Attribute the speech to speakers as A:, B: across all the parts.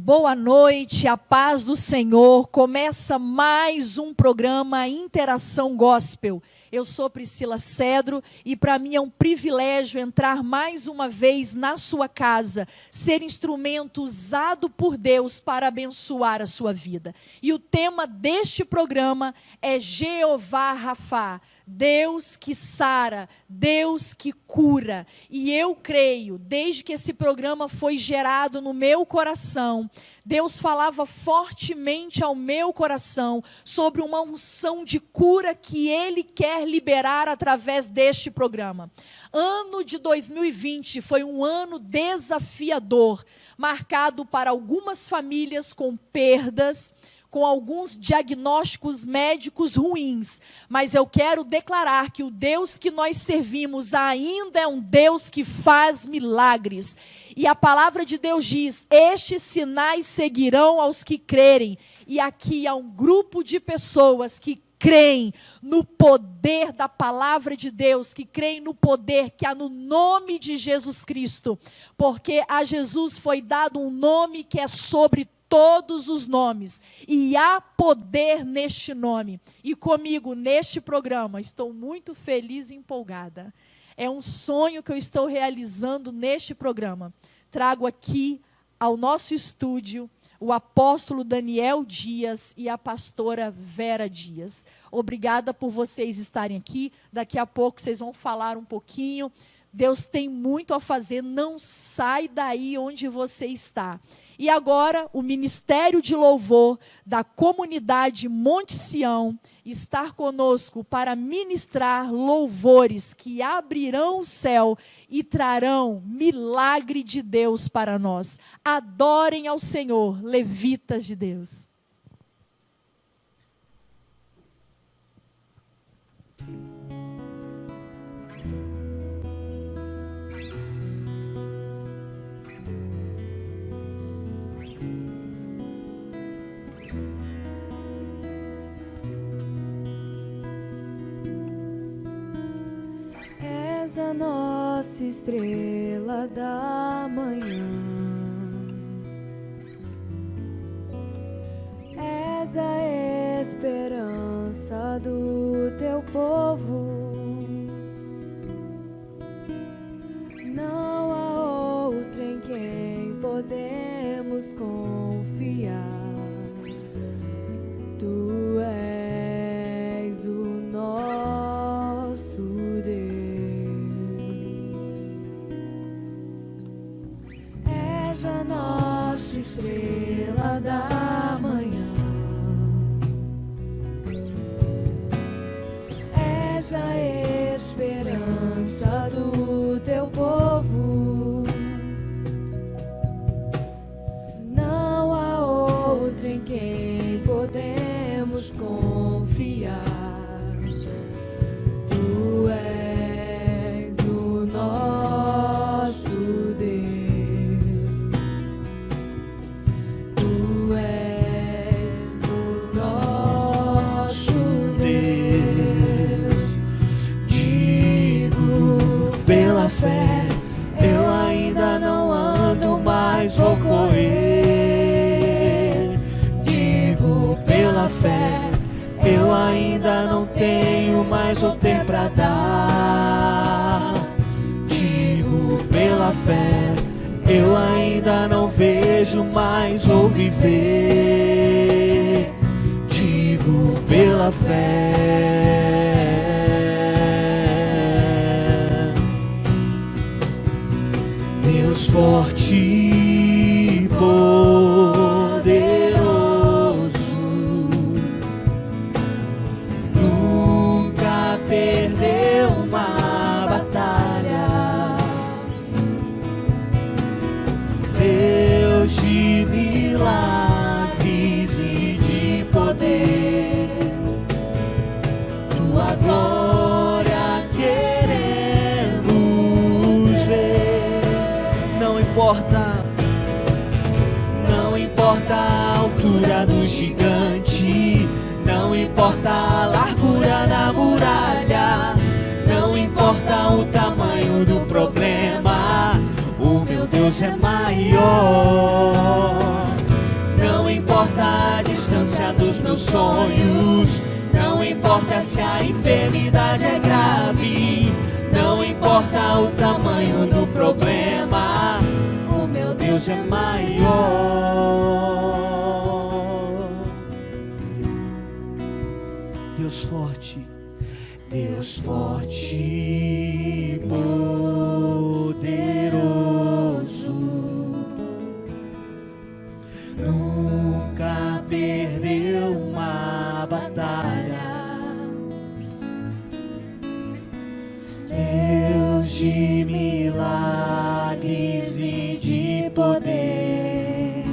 A: Boa noite, a paz do Senhor. Começa mais um programa Interação Gospel. Eu sou Priscila Cedro e para mim é um privilégio entrar mais uma vez na sua casa, ser instrumento usado por Deus para abençoar a sua vida. E o tema deste programa é Jeová Rafá, Deus que sara, Deus que cura. E eu creio, desde que esse programa foi gerado no meu coração, Deus falava fortemente ao meu coração sobre uma unção de cura que Ele quer liberar através deste programa. Ano de 2020 foi um ano desafiador, marcado para algumas famílias com perdas, com alguns diagnósticos médicos ruins, mas eu quero declarar que o Deus que nós servimos ainda é um Deus que faz milagres. E a palavra de Deus diz: estes sinais seguirão aos que crerem. E aqui há um grupo de pessoas que creem no poder da palavra de Deus, que creem no poder que há no nome de Jesus Cristo, porque a Jesus foi dado um nome que é sobre todos os nomes, e há poder neste nome. E comigo, neste programa, estou muito feliz e empolgada. É um sonho que eu estou realizando neste programa. Trago aqui ao nosso estúdio o apóstolo Daniel Dias e a pastora Vera Dias. Obrigada por vocês estarem aqui. Daqui a pouco vocês vão falar um pouquinho. Deus tem muito a fazer, não sai daí onde você está. E agora, o Ministério de Louvor da comunidade Monte Sião está conosco para ministrar louvores que abrirão o céu e trarão milagre de Deus para nós. Adorem ao Senhor, levitas de Deus.
B: És a nossa estrela da manhã, és a esperança do teu povo. Não há outra em quem podemos confiar. Tu és o nosso a nossa estrela da manhã, és a esperança do teu povo. Não há outra em quem podemos confiar. Tu és o nosso Deus.
C: Fé, eu ainda não ando, mas vou correr. Digo pela fé, eu ainda não tenho, mas vou ter pra dar. Digo pela fé, eu ainda não vejo, mas vou viver. Digo pela fé. Deus forte e poderoso, nunca perdeu uma batalha. Deus de milagres e de poder, tua glória queremos ver. Não importa a altura do gigante, não importa a largura da muralha, não importa o tamanho do problema, o meu Deus é maior. meus sonhos. Não importa se a enfermidade é grave, não importa o tamanho do problema, o meu Deus é maior. Deus forte, Deus forte e poderoso, nunca perdeu uma batalha. Deus de milagres e de poder,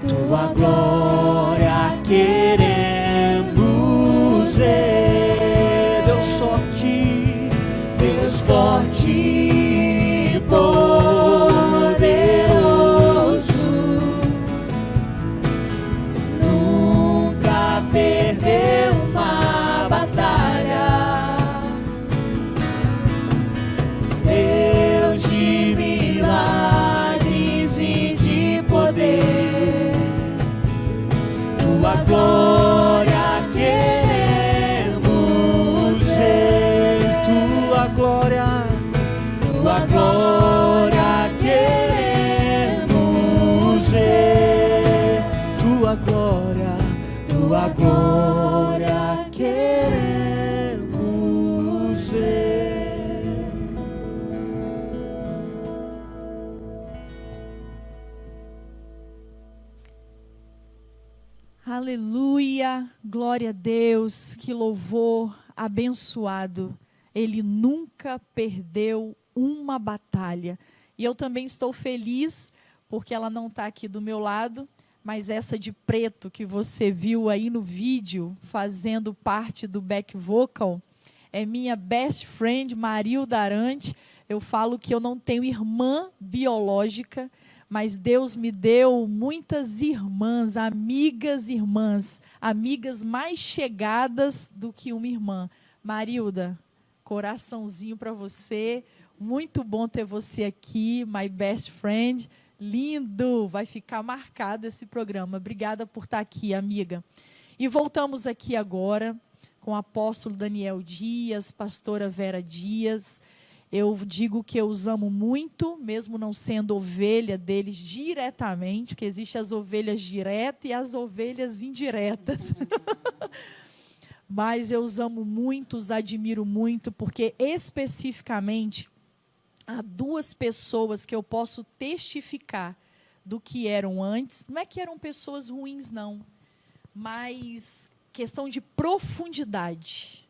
C: tua glória queremos ver. Deus forte, Deus forte e poderoso, nunca perdeu uma batalha. Deus de milagres e de poder, tua glória queremos ver. Tua glória queremos ver. Tua glória queremos ver.
A: Aleluia, glória a Deus, que louvor abençoado. Ele nunca perdeu uma batalha. E eu também estou feliz, porque ela não está aqui do meu lado, mas essa de preto que você viu aí no vídeo, fazendo parte do back vocal, é minha best friend, Marilda Arante. Eu falo que eu não tenho irmã biológica, mas Deus me deu muitas irmãs, amigas mais chegadas do que uma irmã. Marilda, coraçãozinho para você, muito bom ter você aqui, my best friend, lindo, vai ficar marcado esse programa. Obrigada por estar aqui, amiga. E voltamos aqui agora com o apóstolo Daniel Dias, pastora Vera Dias. Eu digo que eu os amo muito, mesmo não sendo ovelha deles diretamente, porque existem as ovelhas diretas e as ovelhas indiretas. Mas eu os amo muito, os admiro muito, porque especificamente há duas pessoas que eu posso testificar do que eram antes. Não é que eram pessoas ruins, não, mas questão de profundidade,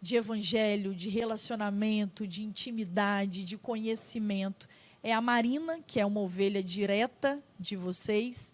A: de evangelho, de relacionamento, de intimidade, de conhecimento. É a Marina, que é uma ovelha direta de vocês,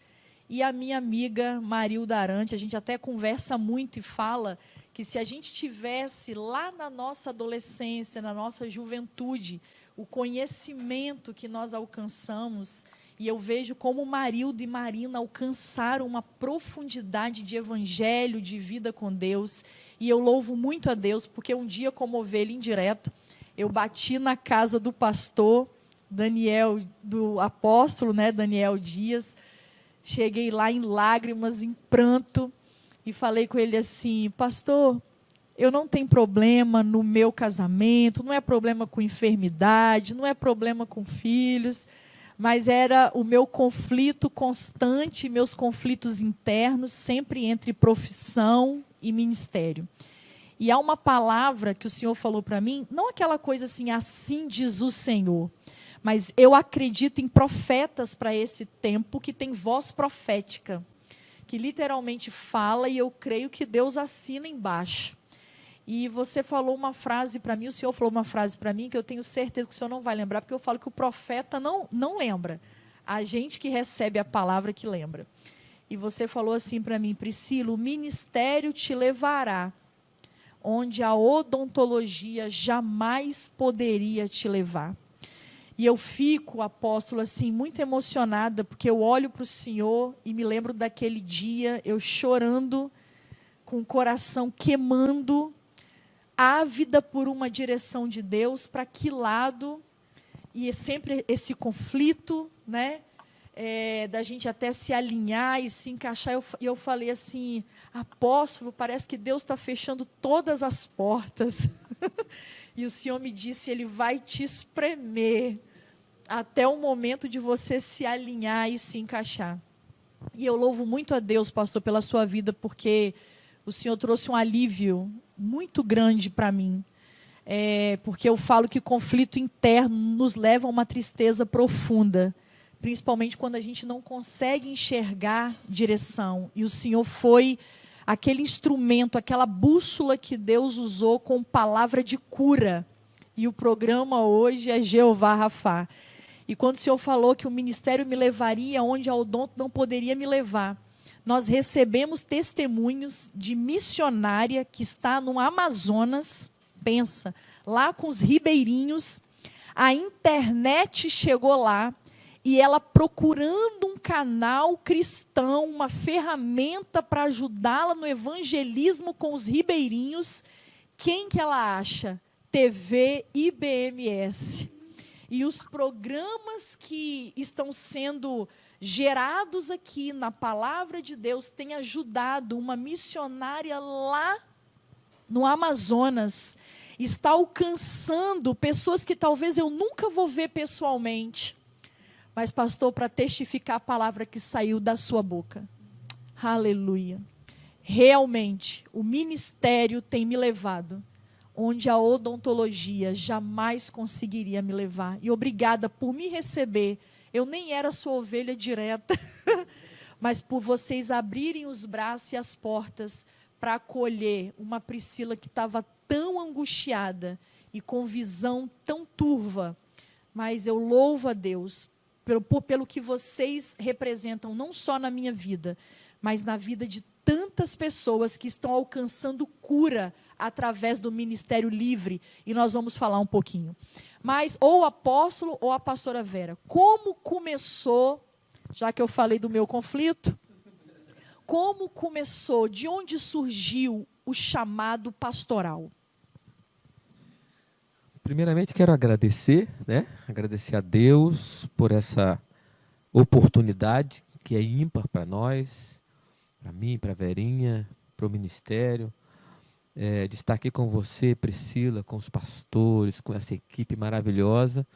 A: e a minha amiga Marilda Arante. A gente até conversa muito e fala que se a gente tivesse lá na nossa adolescência, na nossa juventude, o conhecimento que nós alcançamos, e eu vejo como Marilda e Marina alcançaram uma profundidade de evangelho, de vida com Deus, e eu louvo muito a Deus, porque um dia, como ovelha indireta, eu bati na casa do pastor Daniel, do apóstolo, né, Daniel Dias, cheguei lá em lágrimas, em pranto, e falei com ele assim: pastor, eu não tenho problema no meu casamento, não é problema com enfermidade, não é problema com filhos, mas era o meu conflito constante, meus conflitos internos, sempre entre profissão e ministério. E há uma palavra que o Senhor falou para mim, não aquela coisa assim, assim diz o Senhor, mas eu acredito em profetas para esse tempo que tem voz profética, que literalmente fala, e eu creio que Deus assina embaixo. E você falou uma frase para mim, o Senhor falou uma frase para mim, que eu tenho certeza que o Senhor não vai lembrar, porque eu falo que o profeta não lembra. A gente que recebe a palavra que lembra. E você falou assim para mim: Priscila, o ministério te levará onde a odontologia jamais poderia te levar. E eu fico, apóstolo, assim, muito emocionada, porque eu olho para o Senhor e me lembro daquele dia, eu chorando, com o coração queimando, ávida por uma direção de Deus, para que lado, e é sempre esse conflito, né? da gente até se alinhar e se encaixar. E eu falei assim, apóstolo, parece que Deus está fechando todas as portas. E o Senhor me disse, Ele vai te espremer até o momento de você se alinhar e se encaixar. E eu louvo muito a Deus, pastor, pela sua vida, porque o Senhor trouxe um alívio muito grande para mim. Porque eu falo que conflito interno nos leva a uma tristeza profunda, principalmente quando a gente não consegue enxergar direção. E o Senhor foi aquele instrumento, aquela bússola que Deus usou com palavra de cura. E o programa hoje é Jeová Rafá. E quando o Senhor falou que o ministério me levaria onde a Odonto não poderia me levar, nós recebemos testemunhos de missionária que está no Amazonas, pensa, lá com os ribeirinhos, a internet chegou lá, e ela procurando um canal cristão, uma ferramenta para ajudá-la no evangelismo com os ribeirinhos, quem que ela acha? TV IBMS. E os programas que estão sendo gerados aqui na palavra de Deus têm ajudado uma missionária lá no Amazonas, está alcançando pessoas que talvez eu nunca vou ver pessoalmente, mas pastor, para testificar a palavra que saiu da sua boca. Aleluia. Realmente, o ministério tem me levado onde a odontologia jamais conseguiria me levar. E obrigada por me receber. Eu nem era sua ovelha direta, mas por vocês abrirem os braços e as portas para acolher uma Priscila que estava tão angustiada e com visão tão turva. Mas eu louvo a Deus pelo que vocês representam, não só na minha vida, mas na vida de tantas pessoas que estão alcançando cura através do Ministério Livre, e nós vamos falar um pouquinho. Mas ou o apóstolo ou a pastora Vera, como começou, já que eu falei do meu conflito, como começou, de onde surgiu o chamado pastoral?
C: Primeiramente, quero agradecer, agradecer a Deus por essa oportunidade que é ímpar para nós, para mim, para a Verinha, para o ministério, de estar aqui com você, Priscila, com os pastores, com essa equipe maravilhosa,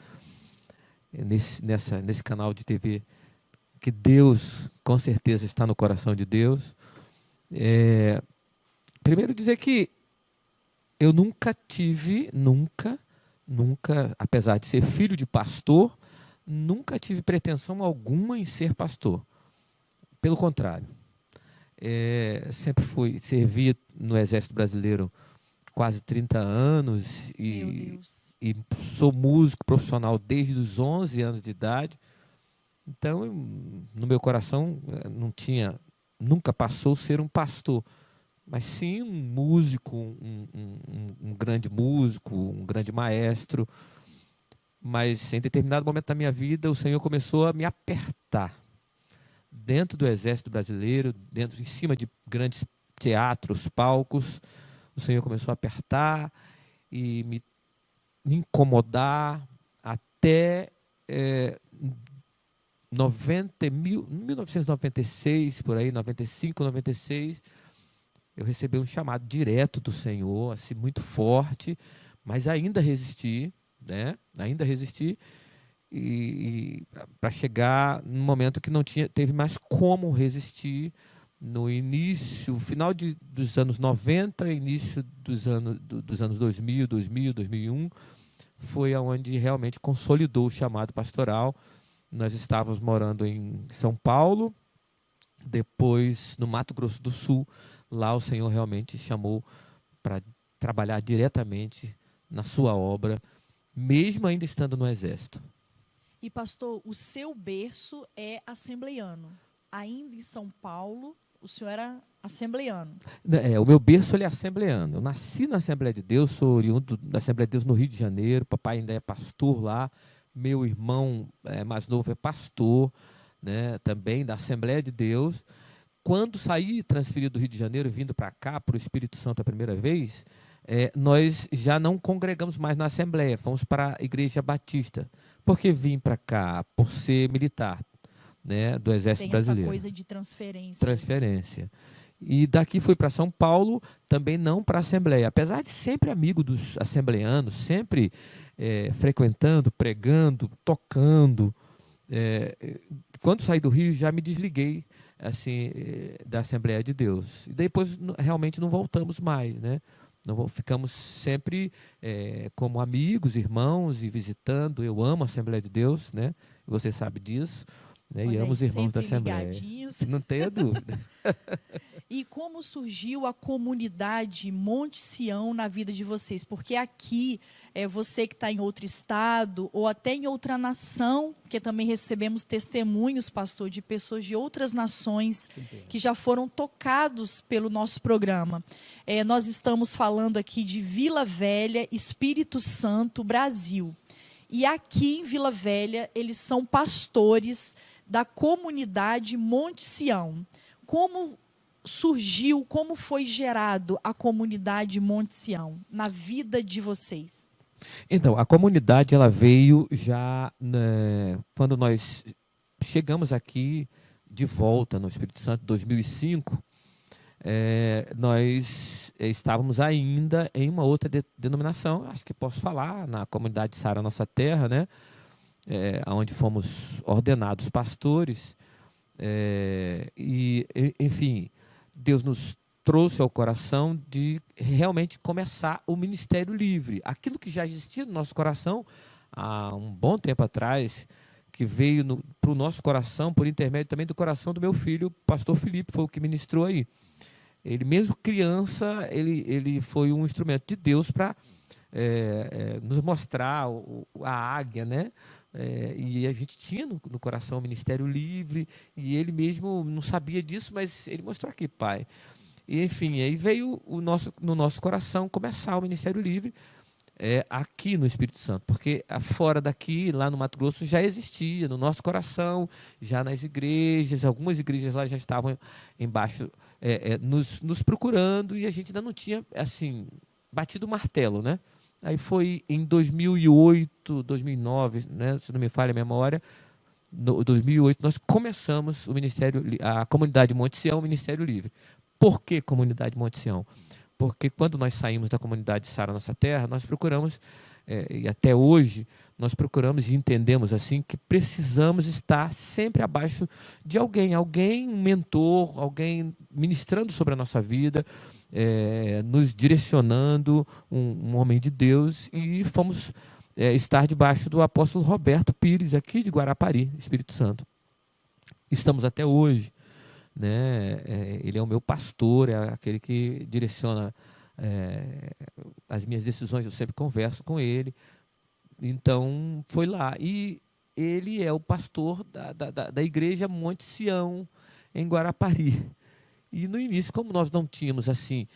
C: nesse canal de TV, que Deus, com certeza, está no coração de Deus. Primeiro dizer que eu nunca tive, nunca, apesar de ser filho de pastor, nunca tive pretensão alguma em ser pastor. Pelo contrário. Sempre servi no Exército Brasileiro quase 30 anos e sou músico profissional desde os 11 anos de idade. Então, no meu coração, nunca passou a ser um pastor, mas sim um músico, um grande músico, um grande maestro. Mas em determinado momento da minha vida, o Senhor começou a me apertar. Dentro do Exército Brasileiro, em cima de grandes teatros, palcos, o Senhor começou a apertar e me incomodar até 1996, por aí, 95, 96, eu recebi um chamado direto do Senhor, assim, muito forte, mas ainda resisti, Ainda resisti, e para chegar num momento que não teve mais como resistir, no final dos anos 90, início dos anos 2000, 2001, foi aonde realmente consolidou o chamado pastoral. Nós estávamos morando em São Paulo, depois no Mato Grosso do Sul. Lá o Senhor realmente chamou para trabalhar diretamente na sua obra, mesmo ainda estando no Exército.
A: E pastor, o seu berço é assembleiano. Ainda em São Paulo, o senhor era assembleiano.
C: O meu berço ele é assembleiano. Eu nasci na Assembleia de Deus, sou oriundo da Assembleia de Deus no Rio de Janeiro. Papai ainda é pastor lá. Meu irmão mais novo é pastor, também da Assembleia de Deus. Quando saí transferido do Rio de Janeiro, vindo para cá, para o Espírito Santo a primeira vez, nós já não congregamos mais na Assembleia, fomos para a Igreja Batista. Por que vim para cá? Por ser militar. né, do Exército
A: Tem
C: Brasileiro.
A: essa coisa de transferência.
C: Transferência. E daqui fui para São Paulo, também não para a Assembleia. Apesar de sempre amigo dos assembleanos, sempre frequentando, pregando, tocando. Quando saí do Rio, já me desliguei assim, da Assembleia de Deus. E depois realmente não voltamos mais, né? Ficamos sempre como amigos, irmãos e visitando. Eu amo a Assembleia de Deus, né? Você sabe disso. Né? E amo os irmãos da Assembleia.
A: Ligadinhos.
C: Não tenha dúvida.
A: E como surgiu a comunidade Monte Sião na vida de vocês? Porque aqui, você que está em outro estado ou até em outra nação, porque também recebemos testemunhos, pastor, de pessoas de outras nações que já foram tocados pelo nosso programa. Nós estamos falando aqui de Vila Velha, Espírito Santo, Brasil. E aqui em Vila Velha, eles são pastores da comunidade Monte Sião. Como surgiu, como foi gerado a comunidade Monte Sião na vida de vocês?
C: Então, a comunidade ela veio já, né, quando nós chegamos aqui de volta no Espírito Santo, em 2005, nós estávamos ainda em uma outra denominação, acho que posso falar, na comunidade Sara Nossa Terra, né, onde fomos ordenados pastores, enfim, Deus nos trouxe ao coração de realmente começar o ministério livre. Aquilo que já existia no nosso coração há um bom tempo atrás, que veio para o nosso coração, por intermédio também do coração do meu filho, o pastor Felipe, foi o que ministrou aí. Ele, mesmo criança, ele foi um instrumento de Deus para nos mostrar a águia, né? E a gente tinha no coração o ministério livre, e ele mesmo não sabia disso, mas ele mostrou aqui, pai. E, enfim, aí veio no nosso coração começar o ministério livre aqui no Espírito Santo, porque fora daqui, lá no Mato Grosso, já existia, no nosso coração, já nas igrejas, algumas igrejas lá já estavam embaixo nos procurando, e a gente ainda não tinha, assim, batido o martelo, né? Aí foi em 2008, 2009, né, se não me falha a memória, em 2008 nós começamos a comunidade Monte Sião, o Ministério Livre. Por que comunidade Monte Sião? Porque quando nós saímos da comunidade Sara Nossa Terra, nós procuramos, e até hoje, nós procuramos e entendemos assim que precisamos estar sempre abaixo de alguém, um mentor, alguém ministrando sobre a nossa vida, nos direcionando, um homem de Deus, e fomos estar debaixo do apóstolo Roberto Pires, aqui de Guarapari, Espírito Santo. Estamos até hoje, né? Ele é o meu pastor, é aquele que direciona as minhas decisões, eu sempre converso com ele. Então, foi lá. E ele é o pastor da igreja Monte Sião, em Guarapari. E no início, como nós não tínhamos assim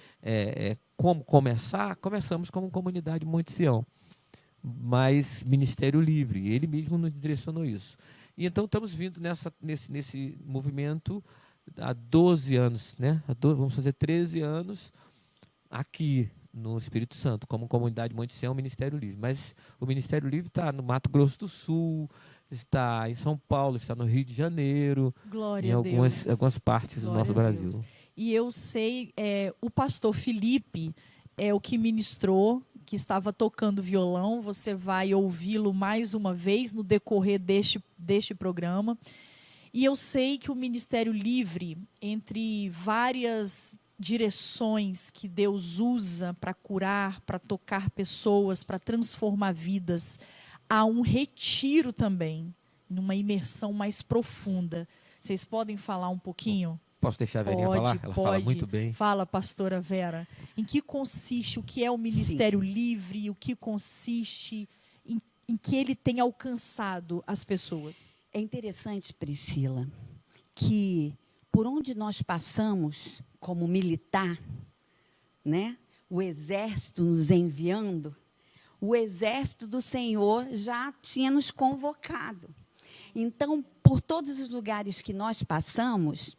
C: como começamos como comunidade Monte Sião, mas Ministério Livre. Ele mesmo nos direcionou isso. E então estamos vindo nesse movimento há 12 anos, né? Vamos fazer 13 anos aqui no Espírito Santo, como comunidade Monte Sião, Ministério Livre. Mas o Ministério Livre está no Mato Grosso do Sul, está em São Paulo, está no Rio de Janeiro,
A: Glória
C: em
A: a Deus.
C: algumas partes do nosso Brasil.
A: E eu sei, o pastor Felipe é o que ministrou, que estava tocando violão. Você vai ouvi-lo mais uma vez no decorrer deste programa. E eu sei que o Ministério Livre, entre várias direções que Deus usa para curar, para tocar pessoas, para transformar vidas, há um retiro também, numa imersão mais profunda. Vocês podem falar um pouquinho?
C: Posso deixar a Verinha falar? Ela fala muito bem.
A: Fala, pastora Vera. Em que consiste, o que é o Ministério Livre, o que consiste, em que ele tem alcançado as pessoas?
D: É interessante, Priscila, que por onde nós passamos como militar, né, o exército nos enviando, o exército do Senhor já tinha nos convocado. Então, por todos os lugares que nós passamos,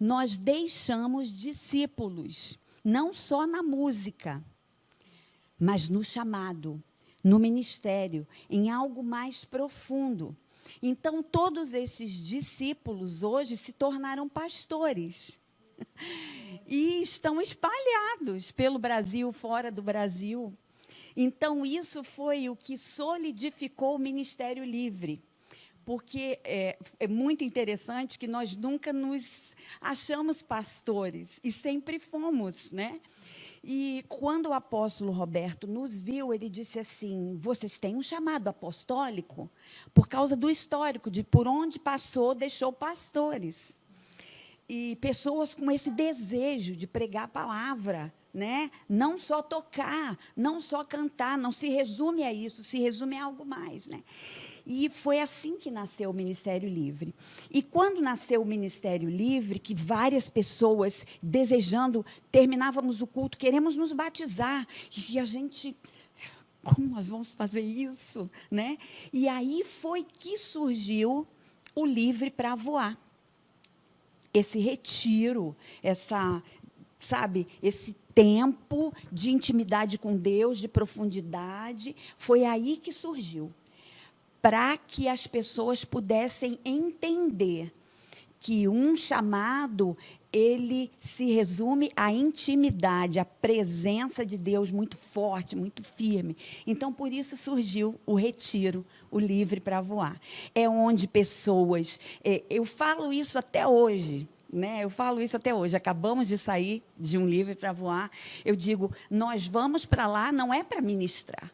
D: nós deixamos discípulos, não só na música, mas no chamado, no ministério, em algo mais profundo. Então, todos esses discípulos hoje se tornaram pastores. E estão espalhados pelo Brasil, fora do Brasil. Então, isso foi o que solidificou o Ministério Livre. Porque é muito interessante que nós nunca nos achamos pastores, e sempre fomos, né? E quando o apóstolo Roberto nos viu, ele disse assim: vocês têm um chamado apostólico? Por causa do histórico, de por onde passou, deixou pastores. E pessoas com esse desejo de pregar a palavra, né? Não só tocar, não só cantar, não se resume a isso, se resume a algo mais, né? E foi assim que nasceu o Ministério Livre. E quando nasceu o Ministério Livre, que várias pessoas desejando, terminávamos o culto, queremos nos batizar, e a gente, como nós vamos fazer isso, né? E aí foi que surgiu o Livre para Voar. Esse retiro, esse tempo de intimidade com Deus, de profundidade, foi aí que surgiu, para que as pessoas pudessem entender que um chamado, ele se resume à intimidade, à presença de Deus muito forte, muito firme. Então, por isso surgiu o retiro, o Livre para Voar. É onde pessoas... eu falo isso até hoje, né? Eu falo isso até hoje. Acabamos de sair de um Livre para Voar. Eu digo, nós vamos para lá, não é para ministrar.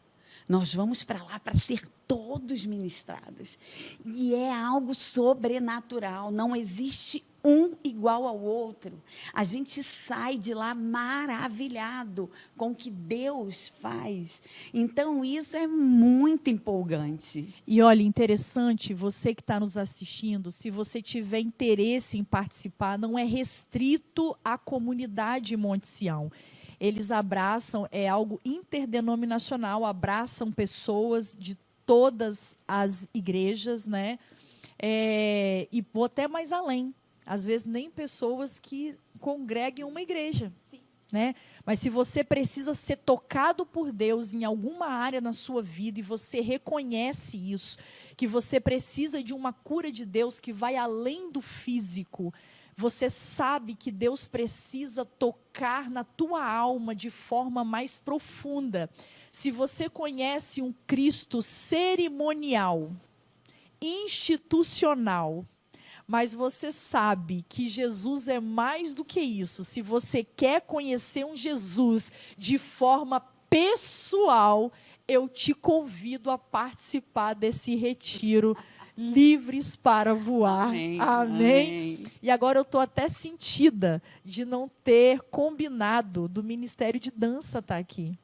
D: Nós vamos para lá para ser todos ministrados. E é algo sobrenatural. Não existe um igual ao outro. A gente sai de lá maravilhado com o que Deus faz. Então, isso é muito empolgante.
A: E olha, interessante, você que está nos assistindo, se você tiver interesse em participar, não é restrito à comunidade Monte Sião. Eles abraçam, é algo interdenominacional, abraçam pessoas de todas as igrejas, né? E vou até mais além. Às vezes, nem pessoas que congreguem uma igreja. Sim. Né? Mas se você precisa ser tocado por Deus em alguma área na sua vida e você reconhece isso, que você precisa de uma cura de Deus que vai além do físico, você sabe que Deus precisa tocar na tua alma de forma mais profunda. Se você conhece um Cristo cerimonial, institucional, mas você sabe que Jesus é mais do que isso. Se você quer conhecer um Jesus de forma pessoal, eu te convido a participar desse retiro Livres para Voar.
D: Amém.
A: Amém. E agora eu estou até sentida de não ter combinado do Ministério de Dança estar aqui.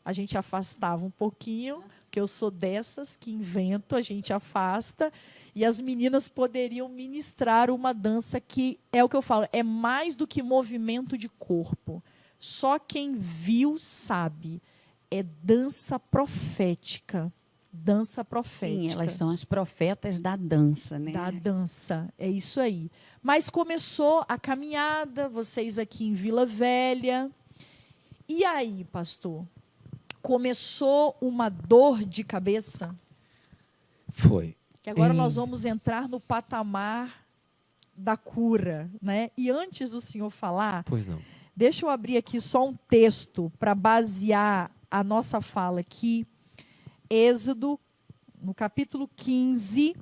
A: A gente afastava um pouquinho, porque eu sou dessas que invento, a gente afasta, e as meninas poderiam ministrar uma dança que, é o que eu falo, é mais do que movimento de corpo. Só quem viu sabe. É dança profética. Dança profética.
D: Sim, elas são as profetas da dança, né?
A: Da dança, é isso aí. Mas começou a caminhada, vocês aqui em Vila Velha. E aí, pastor? Começou uma dor de cabeça?
C: Foi.
A: Que agora nós vamos entrar no patamar da cura, né? E antes do senhor falar,
C: Pois não.
A: deixa eu abrir aqui só um texto para basear a nossa fala aqui. Êxodo, no capítulo 15,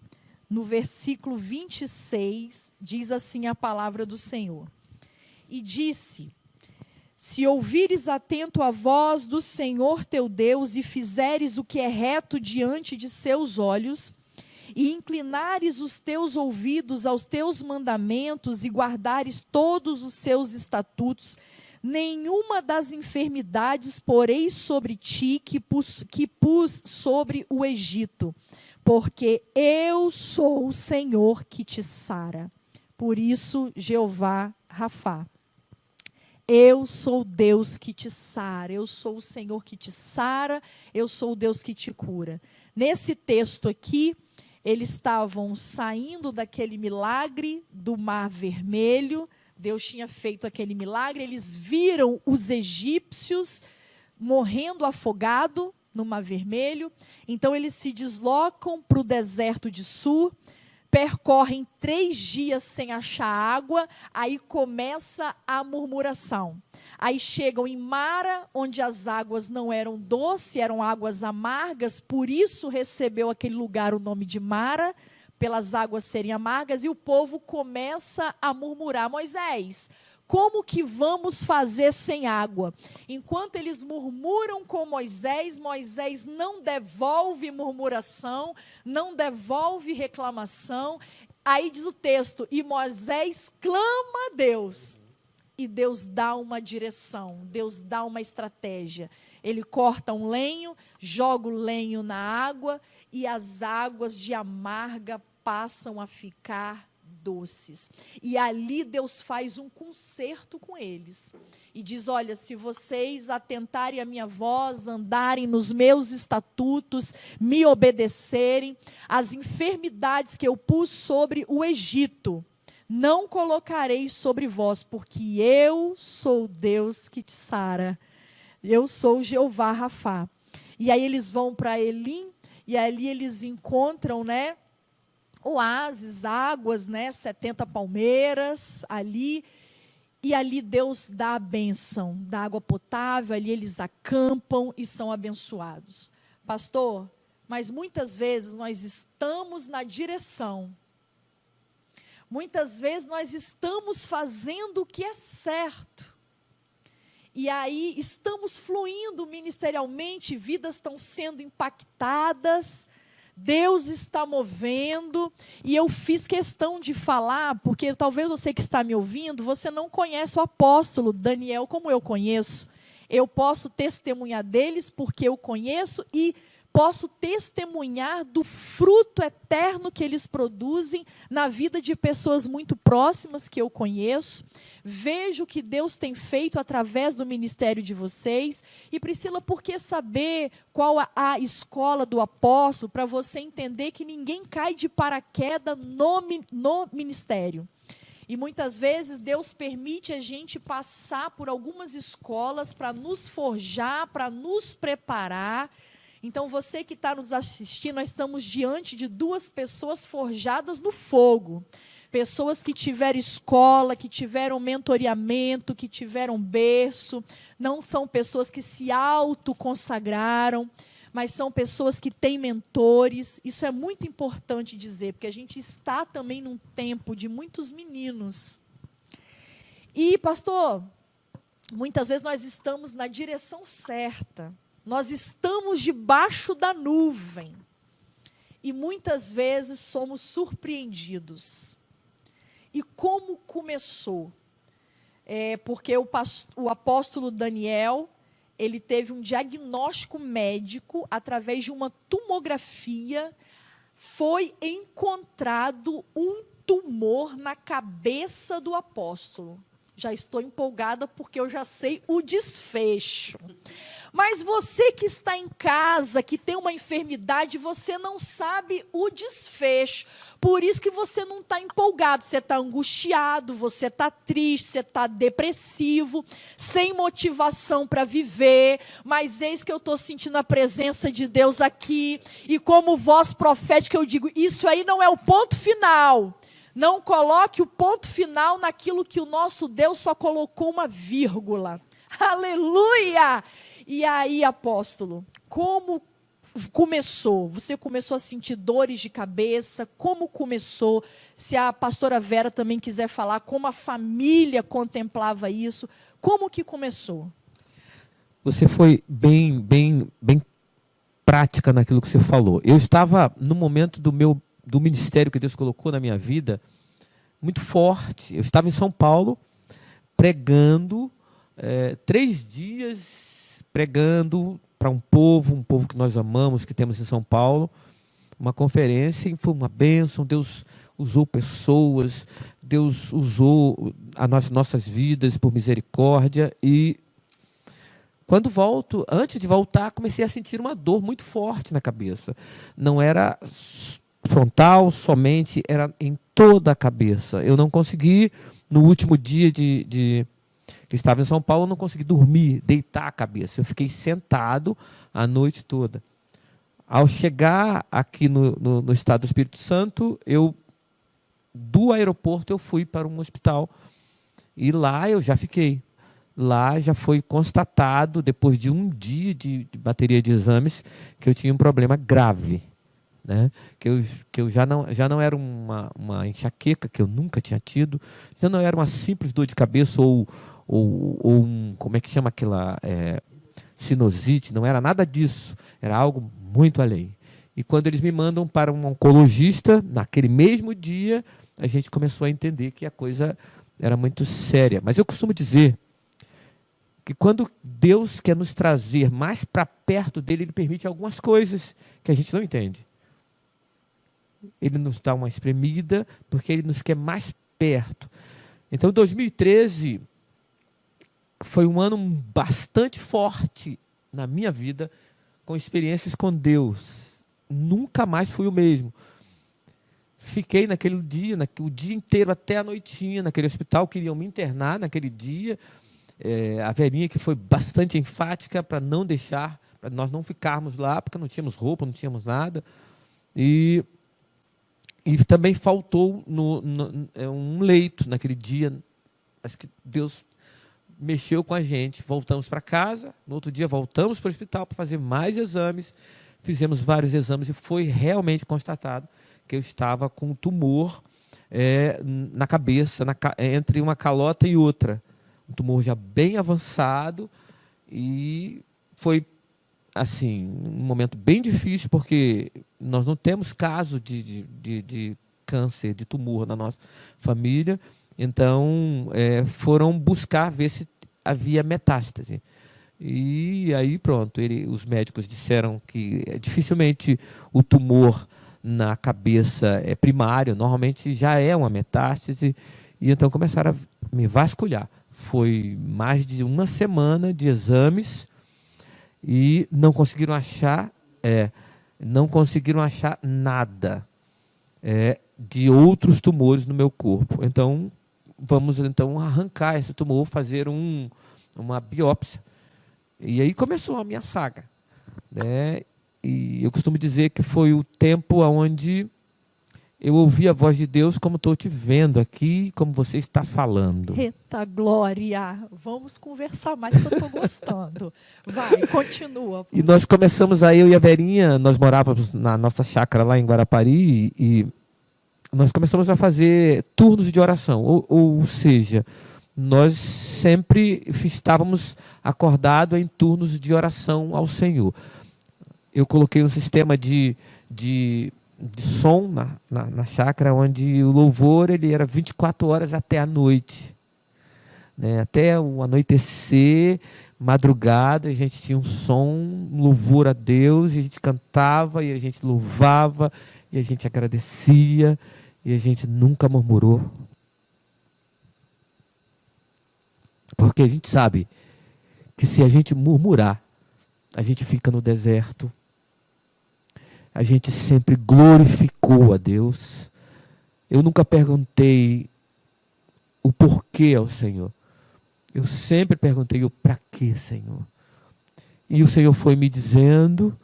A: no versículo 26, diz assim a palavra do Senhor. E disse: se ouvires atento a voz do Senhor teu Deus e fizeres o que é reto diante de seus olhos, e inclinares os teus ouvidos aos teus mandamentos e guardares todos os seus estatutos, nenhuma das enfermidades porei sobre ti que pus sobre o Egito, porque eu sou o Senhor que te sara. Por isso, Jeová Rafá. Eu sou o Deus que te sara, eu sou o Senhor que te sara, eu sou o Deus que te cura. Nesse texto aqui, eles estavam saindo daquele milagre do Mar Vermelho. Deus tinha feito aquele milagre, eles viram os egípcios morrendo afogado, no Mar Vermelho. Então eles se deslocam para o deserto de Sur, percorrem 3 dias sem achar água, aí começa a murmuração. Aí chegam em Mara, onde as águas não eram doces, eram águas amargas, por isso recebeu aquele lugar o nome de Mara, pelas águas serem amargas, e o povo começa a murmurar: Moisés, como que vamos fazer sem água? Enquanto eles murmuram com Moisés, Moisés não devolve murmuração, não devolve reclamação. Aí diz o texto: e Moisés clama a Deus. E Deus dá uma direção, Deus dá uma estratégia. Ele corta um lenho, joga o lenho na água e as águas de amarga passam a ficar doces. E ali Deus faz um concerto com eles. E diz: olha, se vocês atentarem à minha voz, andarem nos meus estatutos, me obedecerem, as enfermidades que eu pus sobre o Egito, não colocarei sobre vós, porque eu sou Deus que te sara. Eu sou Jeová Rafá. E aí eles vão para Elim, e ali eles encontram, oásis, águas, 70 palmeiras ali. E ali Deus dá a bênção da água potável, ali eles acampam e são abençoados. Pastor, mas muitas vezes nós estamos na direção. Muitas vezes nós estamos fazendo o que é certo. E aí estamos fluindo ministerialmente, vidas estão sendo impactadas, Deus está movendo. E eu fiz questão de falar, porque talvez você que está me ouvindo, você não conhece o apóstolo Daniel como eu conheço. Eu posso testemunhar deles porque eu conheço e posso testemunhar do fruto eterno que eles produzem na vida de pessoas muito próximas que eu conheço. Vejo o que Deus tem feito através do ministério de vocês. E Priscila, por que saber qual a escola do apóstolo? Para você entender que ninguém cai de paraquedas no ministério. E muitas vezes Deus permite a gente passar por algumas escolas para nos forjar, para nos preparar. Então, você que está nos assistindo, nós estamos diante de 2 pessoas forjadas no fogo. Pessoas que tiveram escola, que tiveram mentoreamento, que tiveram berço. Não são pessoas que se autoconsagraram, mas são pessoas que têm mentores. Isso é muito importante dizer, porque a gente está também num tempo de muitos meninos. E, pastor, muitas vezes nós estamos na direção certa. Nós estamos debaixo da nuvem e muitas vezes somos surpreendidos. E como começou? Porque o apóstolo Daniel, ele teve um diagnóstico médico através de uma tomografia. Foi encontrado um tumor na cabeça do apóstolo. Já estou empolgada porque eu já sei o desfecho. Mas você que está em casa, que tem uma enfermidade, você não sabe o desfecho. Por isso que você não está empolgado, você está angustiado, você está triste, você está depressivo, sem motivação para viver. Mas eis que eu estou sentindo a presença de Deus aqui. E como voz profética eu digo, isso aí não é o ponto final. Não coloque o ponto final naquilo que o nosso Deus só colocou uma vírgula. Aleluia! E aí, apóstolo, como começou? Você começou a sentir dores de cabeça? Como começou? Se a pastora Vera também quiser falar, como a família contemplava isso? Como que começou?
C: Você foi bem prática naquilo que você falou. Eu estava no momento do ministério que Deus colocou na minha vida muito forte. Eu estava em São Paulo pregando 3 dias pregando para um povo que nós amamos, que temos em São Paulo, uma conferência, e foi uma bênção. Deus usou pessoas, Deus usou as nossas vidas por misericórdia. E quando volto, antes de voltar, comecei a sentir uma dor muito forte na cabeça. Não era frontal somente, era em toda a cabeça. Eu não consegui, no último dia que Eu estava em São Paulo, eu não consegui dormir, deitar a cabeça. Eu fiquei sentado a noite toda. Ao chegar aqui no estado do Espírito Santo, do aeroporto eu fui para um hospital. E lá eu já fiquei. Lá já foi constatado, depois de um dia de bateria de exames, que eu tinha um problema grave. Né? Que eu já não era uma enxaqueca, que eu nunca tinha tido, já não era uma simples dor de cabeça ou como é que chama aquela sinusite, não era nada disso, era algo muito além. E quando eles me mandam para um oncologista, naquele mesmo dia, a gente começou a entender que a coisa era muito séria. Mas eu costumo dizer que quando Deus quer nos trazer mais para perto dele, Ele permite algumas coisas que a gente não entende. Ele nos dá uma espremida, porque Ele nos quer mais perto. Então, 2013 foi um ano bastante forte na minha vida, com experiências com Deus. Nunca mais fui o mesmo. Fiquei naquele dia, o dia inteiro, até a noitinha, naquele hospital, queriam me internar naquele dia. A velhinha que foi bastante enfática para não deixar, para nós não ficarmos lá, porque não tínhamos roupa, não tínhamos nada. E também faltou um leito naquele dia. Acho que Deus mexeu com a gente. Voltamos para casa, no outro dia voltamos para o hospital para fazer mais exames. Fizemos vários exames e foi realmente constatado que eu estava com um tumor na cabeça, entre uma calota e outra. Um tumor já bem avançado, e foi assim, um momento bem difícil, porque nós não temos caso de câncer, de tumor na nossa família. Então, foram buscar ver se havia metástase. E aí, pronto, os médicos disseram que dificilmente o tumor na cabeça é primário, normalmente já é uma metástase, e então começaram a me vasculhar. Foi mais de uma semana de exames e não conseguiram achar nada de outros tumores no meu corpo. Então, vamos arrancar esse tumor, fazer uma biópsia. E aí começou a minha saga, né? E eu costumo dizer que foi o tempo onde eu ouvi a voz de Deus, como estou te vendo aqui, como você está falando.
A: Eita glória! Vamos conversar mais, que eu estou gostando. Vai, continua.
C: E nós começamos, eu e a Verinha, nós morávamos na nossa chácara lá em Guarapari, e nós começamos a fazer turnos de oração. Ou seja, nós sempre estávamos acordados em turnos de oração ao Senhor. Eu coloquei um sistema de som na chácara, onde o louvor ele era 24 horas até a noite, né? Até o anoitecer, madrugada, a gente tinha um som, um louvor a Deus, e a gente cantava, e a gente louvava, e a gente agradecia, e a gente nunca murmurou. Porque a gente sabe que se a gente murmurar, a gente fica no deserto. A gente sempre glorificou a Deus. Eu nunca perguntei o porquê ao Senhor. Eu sempre perguntei o para quê, Senhor. E o Senhor foi me dizendo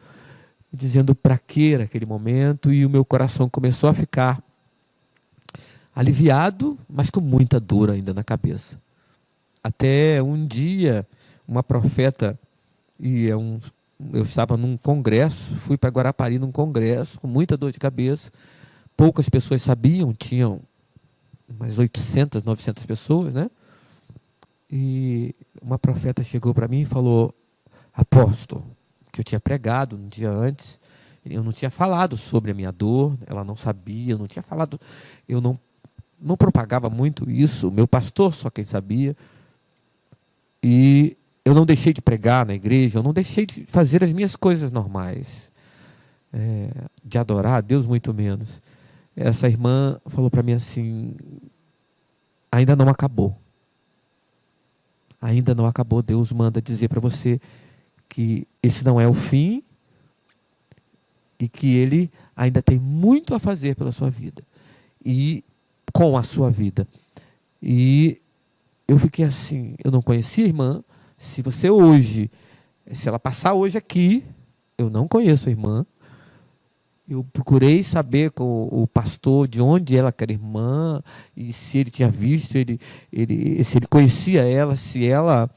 C: para quê naquele momento, e o meu coração começou a ficar aliviado, mas com muita dor ainda na cabeça. Até um dia, uma profeta, eu estava num congresso, fui para Guarapari num congresso, com muita dor de cabeça, poucas pessoas sabiam, tinham umas 800, 900 pessoas, né? E uma profeta chegou para mim e falou: apóstolo, que eu tinha pregado um dia antes, eu não tinha falado sobre a minha dor, ela não sabia, eu não tinha falado, eu não propagava muito isso, o meu pastor só quem sabia, e eu não deixei de pregar na igreja, eu não deixei de fazer as minhas coisas normais, de adorar a Deus muito menos. Essa irmã falou para mim assim: ainda não acabou. Ainda não acabou. Deus manda dizer para você que esse não é o fim e que Ele ainda tem muito a fazer pela sua vida e com a sua vida. E eu fiquei assim, eu não conhecia a irmã. Se ela passar hoje aqui, eu não conheço a irmã. Eu procurei saber com o pastor de onde ela era irmã, e se ele tinha visto, se ele conhecia ela, se ela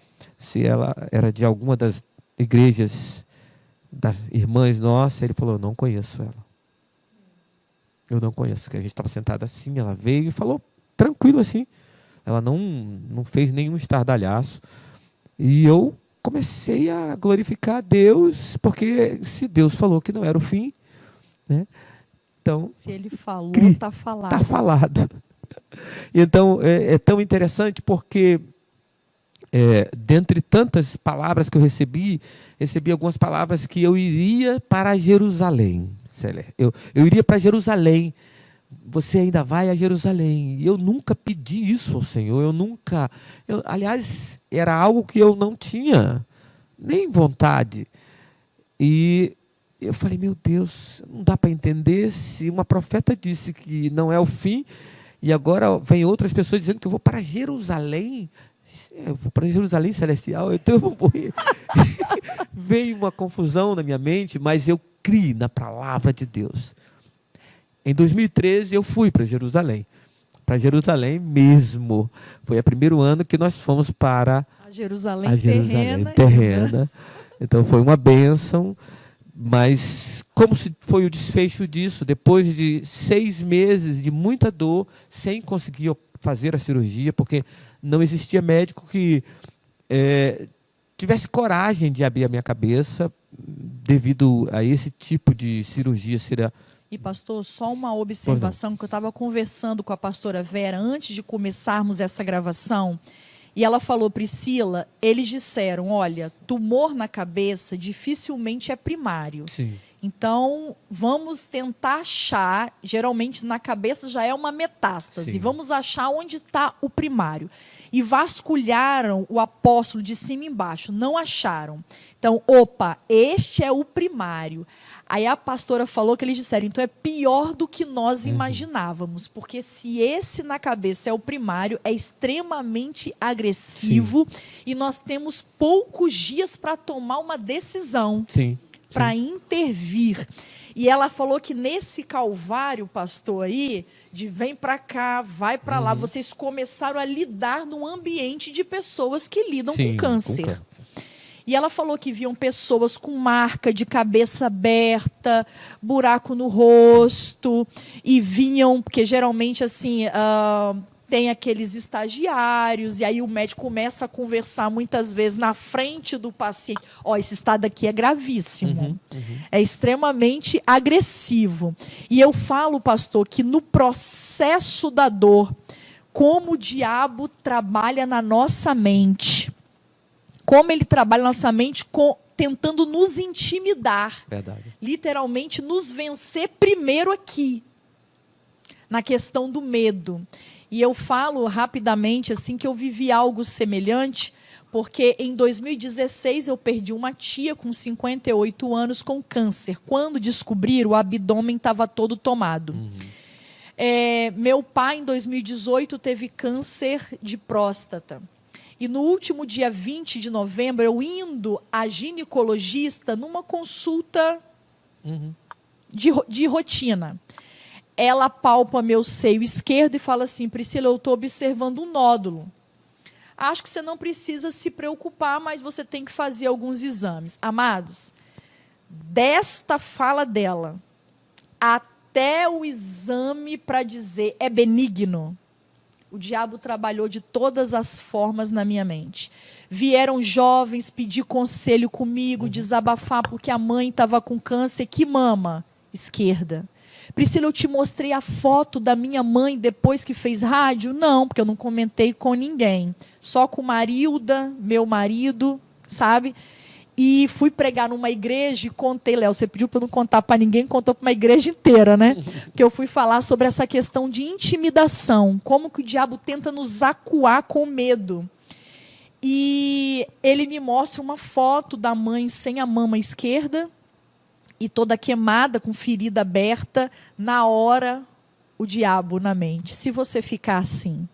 C: era de alguma das igrejas das irmãs nossas. Ele falou: eu não conheço ela. Eu não conheço. A gente estava sentado assim, ela veio e falou tranquilo assim. Ela não fez nenhum estardalhaço. E eu comecei a glorificar a Deus, porque se Deus falou que não era o fim, né? Então,
A: se ele falou, está falado.
C: Está falado. Então, é tão interessante porque, dentre tantas palavras que eu recebi algumas palavras que eu iria para Jerusalém. Eu iria para Jerusalém. Você ainda vai a Jerusalém. E eu nunca pedi isso ao Senhor. Aliás, era algo que eu não tinha nem vontade. E eu falei: meu Deus, não dá para entender. Se uma profeta disse que não é o fim, e agora vem outras pessoas dizendo que eu vou para Jerusalém. Eu vou para Jerusalém celestial, então eu vou morrer. Veio uma confusão na minha mente, mas eu criei na palavra de Deus. Em 2013 eu fui para Jerusalém mesmo. Foi o primeiro ano que nós fomos para
A: a Jerusalém
C: terrena. Então foi uma bênção, mas como foi o desfecho disso? Depois de 6 meses de muita dor, sem conseguir fazer a cirurgia, porque não existia médico que tivesse coragem de abrir a minha cabeça devido a esse tipo de cirurgia ser.
A: E, pastor, só uma observação, que eu estava conversando com a pastora Vera antes de começarmos essa gravação, e ela falou: Priscila, eles disseram, olha, tumor na cabeça dificilmente é primário.
C: Sim.
A: Então, vamos tentar achar, geralmente na cabeça já é uma metástase,
C: Sim.
A: Vamos achar onde está o primário. E vasculharam o apóstolo de cima e embaixo, não acharam. Então, este é o primário. Aí a pastora falou que eles disseram: então é pior do que nós imaginávamos, porque se esse na cabeça é o primário, é extremamente agressivo. Sim. E nós temos poucos dias para tomar uma decisão, para intervir. E ela falou que nesse calvário, pastor, aí, de vem para cá, vai para lá, vocês começaram a lidar num ambiente de pessoas que lidam com câncer. E ela falou que viam pessoas com marca de cabeça aberta, buraco no rosto, e vinham, porque geralmente assim, tem aqueles estagiários, e aí o médico começa a conversar muitas vezes na frente do paciente. Esse estado aqui é gravíssimo, é extremamente agressivo. E eu falo, pastor, que no processo da dor, como o diabo trabalha na nossa mente, como ele trabalha na nossa mente tentando nos intimidar.
C: Verdade.
A: Literalmente nos vencer primeiro aqui, na questão do medo. E eu falo rapidamente assim que eu vivi algo semelhante, porque em 2016 eu perdi uma tia com 58 anos com câncer. Quando descobriram, o abdômen estava todo tomado. Meu pai, em 2018, teve câncer de próstata. E no último dia 20 de novembro, eu indo à ginecologista numa consulta de rotina. Ela palpa meu seio esquerdo e fala assim: Priscila, eu estou observando um nódulo. Acho que você não precisa se preocupar, mas você tem que fazer alguns exames. Amados, desta fala dela, até o exame para dizer é benigno, o diabo trabalhou de todas as formas na minha mente. Vieram jovens pedir conselho comigo, desabafar, porque a mãe estava com câncer. Que mama? Esquerda. Priscila, eu te mostrei a foto da minha mãe depois que fez rádio? Não, porque eu não comentei com ninguém. Só com Marilda, meu marido, sabe? E fui pregar numa igreja e contei, Léo, você pediu para eu não contar para ninguém, contou para uma igreja inteira, né? Que eu fui falar sobre essa questão de intimidação, como que o diabo tenta nos acuar com medo. E ele me mostra uma foto da mãe sem a mama esquerda e toda queimada, com ferida aberta. Na hora, o diabo na mente: se você ficar assim,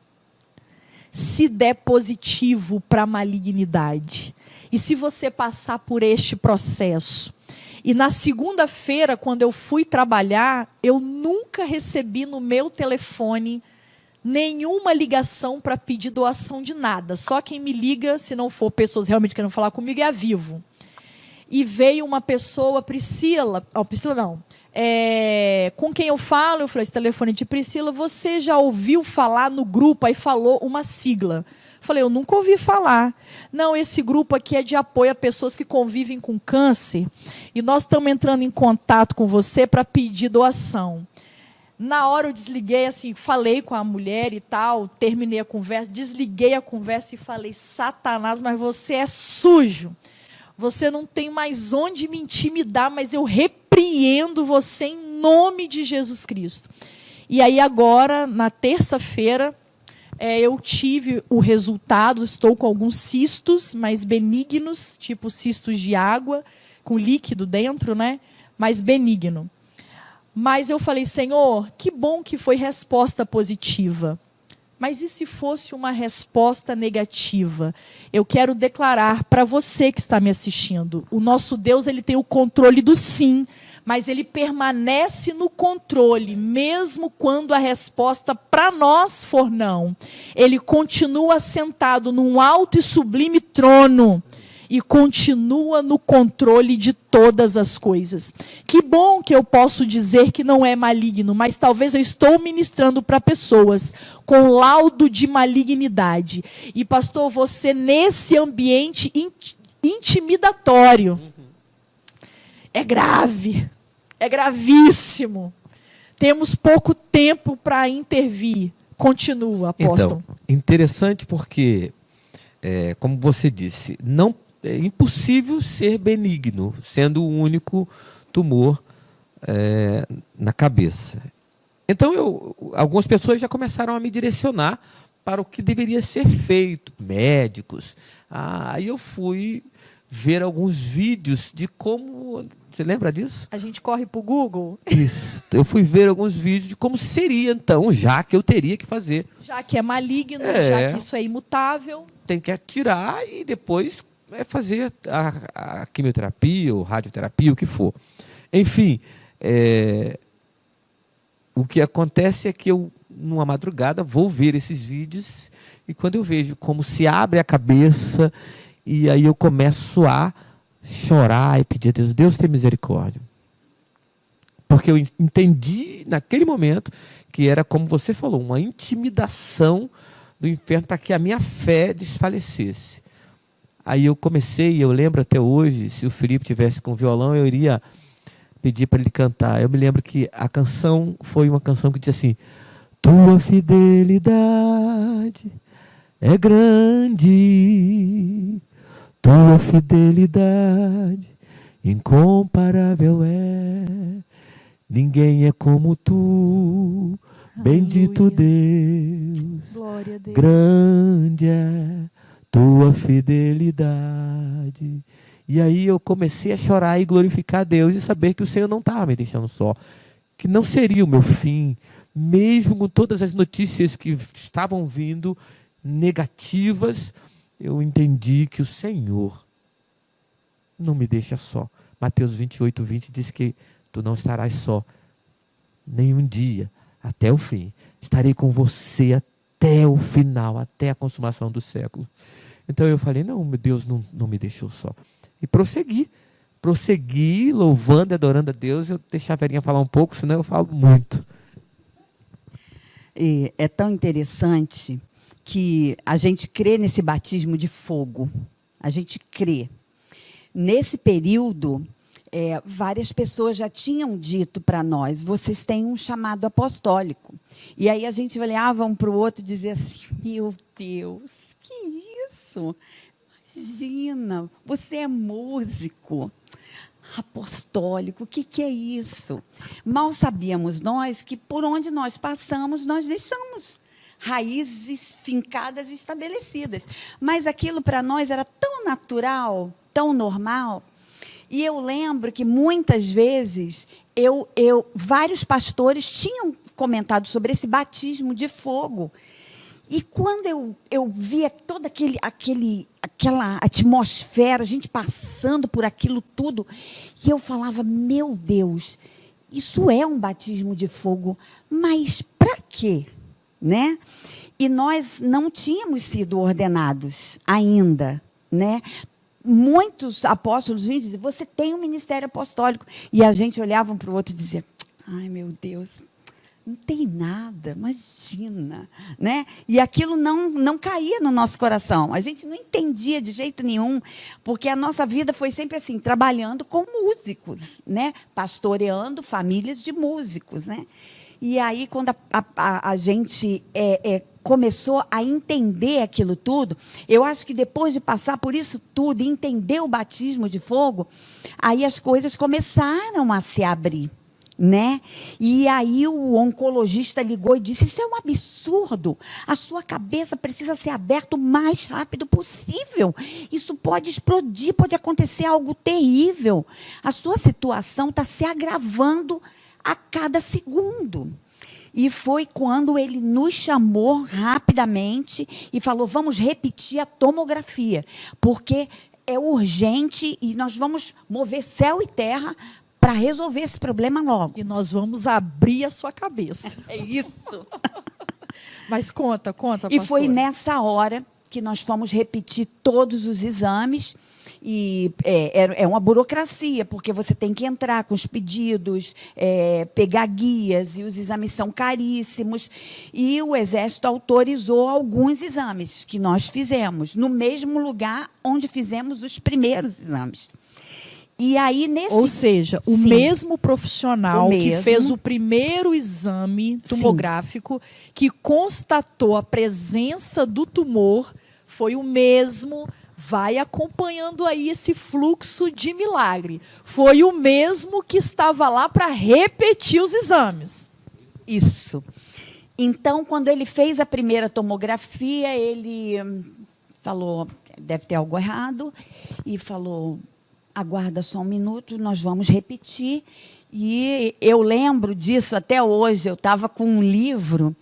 A: se der positivo para a malignidade. E se você passar por este processo? E na segunda-feira, quando eu fui trabalhar, eu nunca recebi no meu telefone nenhuma ligação para pedir doação de nada. Só quem me liga, se não for pessoas realmente querendo falar comigo, é a Vivo. E veio uma pessoa, Priscila, Priscila não, com quem eu falo, eu falei, esse telefone de Priscila, você já ouviu falar no grupo? Aí falou uma sigla. Falei, eu nunca ouvi falar. Não, esse grupo aqui é de apoio a pessoas que convivem com câncer. E nós estamos entrando em contato com você para pedir doação. Na hora eu desliguei, assim, falei com a mulher e tal, terminei a conversa, desliguei a conversa e falei, Satanás, mas você é sujo. Você não tem mais onde me intimidar, mas eu repreendo você em nome de Jesus Cristo. E aí agora, na terça-feira, eu tive o resultado, estou com alguns cistos, mais benignos, tipo cistos de água, com líquido dentro, né? Mais benigno. Mas eu falei, Senhor, que bom que foi resposta positiva. Mas e se fosse uma resposta negativa? Eu quero declarar para você que está me assistindo, o nosso Deus, ele tem o controle do sim, mas ele permanece no controle, mesmo quando a resposta para nós for não. Ele continua sentado num alto e sublime trono e continua no controle de todas as coisas. Que bom que eu posso dizer que não é maligno, mas talvez eu estou ministrando para pessoas com laudo de malignidade. E pastor, você nesse ambiente intimidatório, é grave, é gravíssimo. Temos pouco tempo para intervir. Continua, apóstolo.
C: Então, interessante porque, como você disse, não é impossível ser benigno, sendo o único tumor na cabeça. Então, algumas pessoas já começaram a me direcionar para o que deveria ser feito, médicos. Aí eu fui ver alguns vídeos de como... Você lembra disso?
A: A gente corre para o Google?
C: Isso. Eu fui ver alguns vídeos de como seria, então, já que eu teria que fazer.
A: Já que é maligno, já que isso é imutável. Tem
C: que atirar e depois fazer a quimioterapia ou radioterapia, o que for. Enfim, o que acontece é que eu, numa madrugada, vou ver esses vídeos e quando eu vejo como se abre a cabeça e aí eu começo a chorar e pedir a Deus, Deus tem misericórdia. Porque eu entendi naquele momento que era, como você falou, uma intimidação do inferno para que a minha fé desfalecesse. Aí eu comecei, eu lembro até hoje, se o Felipe tivesse com violão, eu iria pedir para ele cantar. Eu me lembro que a canção foi uma canção que dizia assim, tua fidelidade é grande, tua fidelidade incomparável é, ninguém é como tu, bendito Deus,
A: glória a Deus,
C: grande é tua fidelidade. E aí eu comecei a chorar e glorificar a Deus e saber que o Senhor não estava me deixando só, que não seria o meu fim, mesmo com todas as notícias que estavam vindo negativas, eu entendi que o Senhor não me deixa só. Mateus 28:20 diz que tu não estarás só nenhum dia, até o fim. Estarei com você até o final, até a consumação do século. Então eu falei, não, meu Deus não me deixou só. E prossegui louvando e adorando a Deus. Eu deixar a Verinha falar um pouco, senão eu falo muito.
D: É tão interessante que a gente crê nesse batismo de fogo. A gente crê. Nesse período, várias pessoas já tinham dito para nós, vocês têm um chamado apostólico. E aí a gente olhava um para o outro e dizia assim, meu Deus, que isso? Imagina, você é músico, apostólico, o que é isso? Mal sabíamos nós que por onde nós passamos, nós deixamos raízes fincadas e estabelecidas. Mas aquilo para nós era tão natural, tão normal. E eu lembro que muitas vezes vários pastores tinham comentado sobre esse batismo de fogo. E quando eu via toda aquela atmosfera, a gente passando por aquilo tudo, e eu falava, meu Deus, isso é um batismo de fogo, mas para quê? Né? E nós não tínhamos sido ordenados ainda, né? Muitos apóstolos vinham dizer, você tem um ministério apostólico. E a gente olhava um para o outro e dizia, ai meu Deus, não tem nada, imagina, né? E aquilo não caía no nosso coração. A gente não entendia de jeito nenhum, porque a nossa vida foi sempre assim, trabalhando com músicos, né? Pastoreando famílias de músicos, né? E aí, quando a gente começou a entender aquilo tudo, eu acho que depois de passar por isso tudo, e entender o batismo de fogo, aí as coisas começaram a se abrir. Né? E aí o oncologista ligou e disse, isso é um absurdo, a sua cabeça precisa ser aberta o mais rápido possível, isso pode explodir, pode acontecer algo terrível, a sua situação está se agravando a cada segundo. E foi quando ele nos chamou rapidamente e falou, vamos repetir a tomografia, porque é urgente e nós vamos mover céu e terra para resolver esse problema logo.
A: E nós vamos abrir a sua cabeça.
D: É isso.
A: Mas conta, pastora.
D: E foi nessa hora que nós fomos repetir todos os exames. E é uma burocracia, porque você tem que entrar com os pedidos, pegar guias, e os exames são caríssimos. E o Exército autorizou alguns exames que nós fizemos, no mesmo lugar onde fizemos os primeiros exames. E aí,
A: ou seja, o
D: Sim,
A: mesmo profissional que
D: mesmo.
A: fez o primeiro exame tomográfico, Sim. que constatou a presença do tumor, foi o mesmo, vai acompanhando aí esse fluxo de milagre. Foi o mesmo que estava lá para repetir os exames.
D: Isso. Então, quando ele fez a primeira tomografia, ele falou, deve ter algo errado, e falou, aguarda só um minuto, nós vamos repetir. E eu lembro disso até hoje, eu estava com um livro,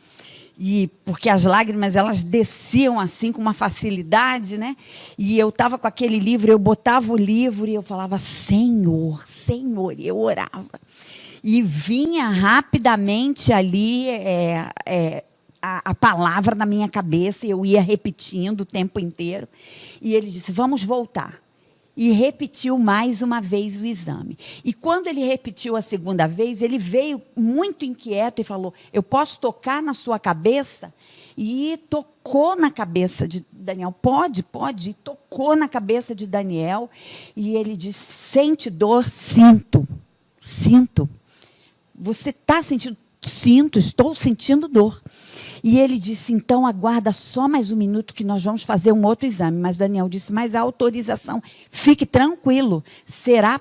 D: porque as lágrimas elas desciam assim com uma facilidade, né? E eu estava com aquele livro, eu botava o livro e eu falava, Senhor, Senhor, e eu orava. E vinha rapidamente ali a palavra na minha cabeça, e eu ia repetindo o tempo inteiro. E ele disse, vamos voltar. E repetiu mais uma vez o exame. E quando ele repetiu a segunda vez, ele veio muito inquieto e falou, eu posso tocar na sua cabeça? E tocou na cabeça de Daniel. Pode. E tocou na cabeça de Daniel. E ele disse, sente dor? Sinto. Você está sentindo? Sinto, estou sentindo dor. E ele disse, então aguarda só mais um minuto que nós vamos fazer um outro exame. Mas Daniel disse, mas a autorização, fique tranquilo, será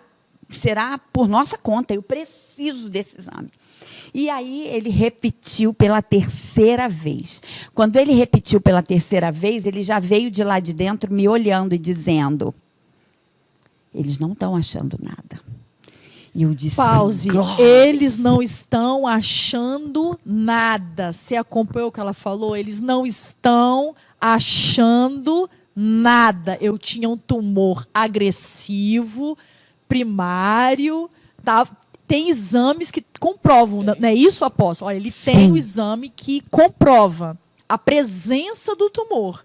D: por nossa conta, eu preciso desse exame. E aí ele repetiu pela terceira vez. Quando ele repetiu pela terceira vez, ele já veio de lá de dentro me olhando e dizendo, eles não estão achando nada. E eu disse,
A: pause,
D: glória.
A: Eles não estão achando nada. Você acompanhou o que ela falou? Eles não estão achando nada. Eu tinha um tumor agressivo, primário. Tá? Tem exames que comprovam, não é isso, apóstolo? Olha, ele tem um exame que comprova a presença do tumor.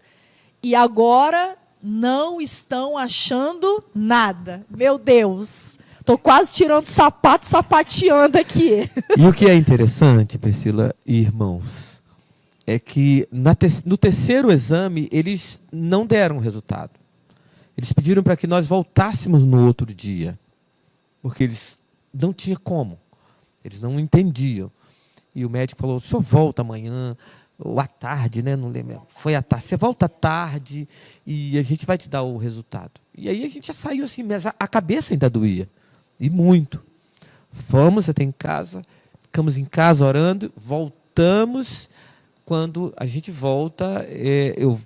A: E agora não estão achando nada. Meu Deus! Estou quase tirando sapato, sapateando aqui.
C: E o que é interessante, Priscila e irmãos, é que no terceiro exame, eles não deram resultado. Eles pediram para que nós voltássemos no outro dia, porque eles não tinham como, eles não entendiam. E o médico falou, o senhor volta amanhã, ou à tarde, né? Não lembro. Foi à tarde, você volta à tarde e a gente vai te dar o resultado. E aí a gente já saiu assim, mas a cabeça ainda doía. E muito. Fomos até em casa, ficamos em casa orando, voltamos. Quando a gente volta, eu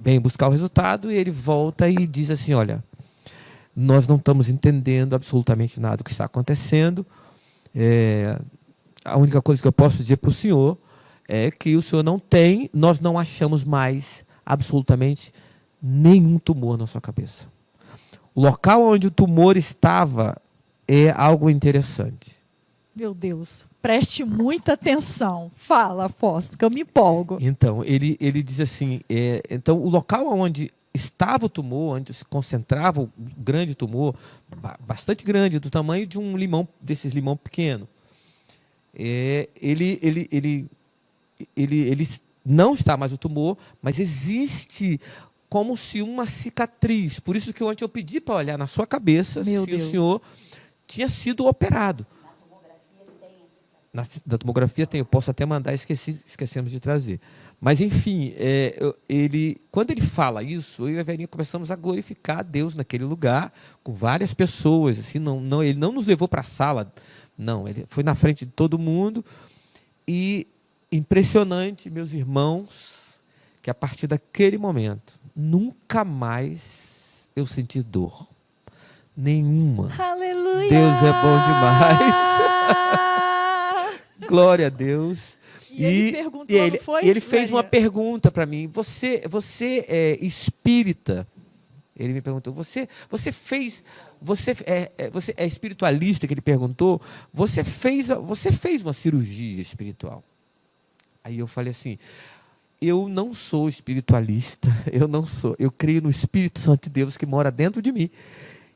C: venho buscar o resultado e ele volta e diz assim, olha, nós não estamos entendendo absolutamente nada do que está acontecendo. A única coisa que eu posso dizer para o senhor é que o senhor não tem, nós não achamos mais absolutamente nenhum tumor na sua cabeça. O local onde o tumor estava é algo interessante.
A: Meu Deus, preste muita atenção. Fala, apóstolo, que eu me empolgo.
C: Então, ele diz assim, então o local onde estava o tumor, onde se concentrava o grande tumor, bastante grande, do tamanho de um limão, desses limão pequeno, ele não está mais o tumor, mas existe como se uma cicatriz. Por isso que ontem eu pedi para olhar na sua cabeça se o senhor tinha sido operado. Da tomografia tem, eu posso até mandar, esquecemos de trazer. Mas, enfim, quando ele fala isso, eu e a Verinha começamos a glorificar a Deus naquele lugar, com várias pessoas. Assim, ele não nos levou para a sala, não, ele foi na frente de todo mundo. E impressionante, meus irmãos, que a partir daquele momento, nunca mais eu senti dor. Nenhuma.
A: Aleluia!
C: Deus é bom demais. Glória a Deus.
A: E ele perguntou, não foi?
C: Ele fez uma pergunta para mim. Você é espírita? Ele me perguntou. Você é espiritualista? Que ele perguntou. Você fez uma cirurgia espiritual? Aí eu falei assim: eu não sou espiritualista. Eu não sou. Eu creio no Espírito Santo de Deus que mora dentro de mim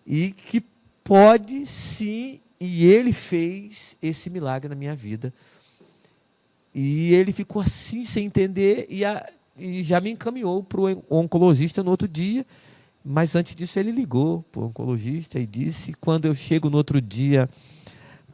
C: e que pode sim. E ele fez esse milagre na minha vida. E ele ficou assim, sem entender, e já me encaminhou para o oncologista no outro dia. Mas antes disso ele ligou para o oncologista e disse, quando eu chego no outro dia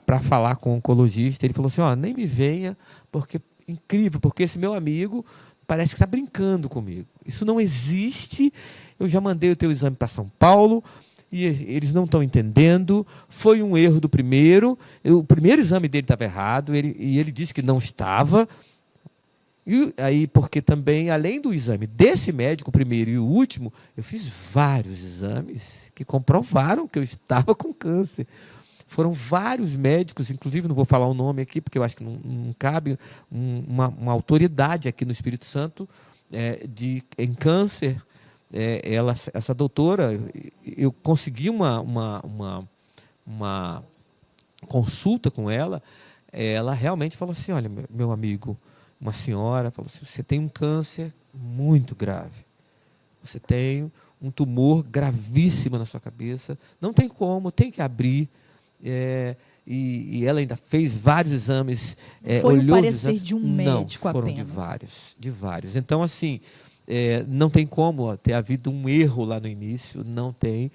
C: para falar com o oncologista, ele falou assim, nem me venha, porque incrível, porque esse meu amigo parece que está brincando comigo. Isso não existe, eu já mandei o teu exame para São Paulo, e eles não estão entendendo, foi um erro do primeiro, o primeiro exame dele estava errado, e ele disse que não estava, e aí, porque também, além do exame desse médico, o primeiro e o último, eu fiz vários exames que comprovaram que eu estava com câncer. Foram vários médicos, inclusive não vou falar o nome aqui, porque eu acho que não cabe, uma autoridade aqui no Espírito Santo em câncer. Essa doutora, eu consegui uma consulta com ela. Ela realmente falou assim, olha, meu amigo, uma senhora falou assim, você tem um câncer muito grave, você tem um tumor gravíssimo na sua cabeça, não tem como, tem que abrir. E ela ainda fez vários exames.
A: Foi
C: olhou
A: um parecer de um médico
C: foram
A: apenas.
C: de vários. Então, assim, não tem como ter havido um erro lá no início, não tem.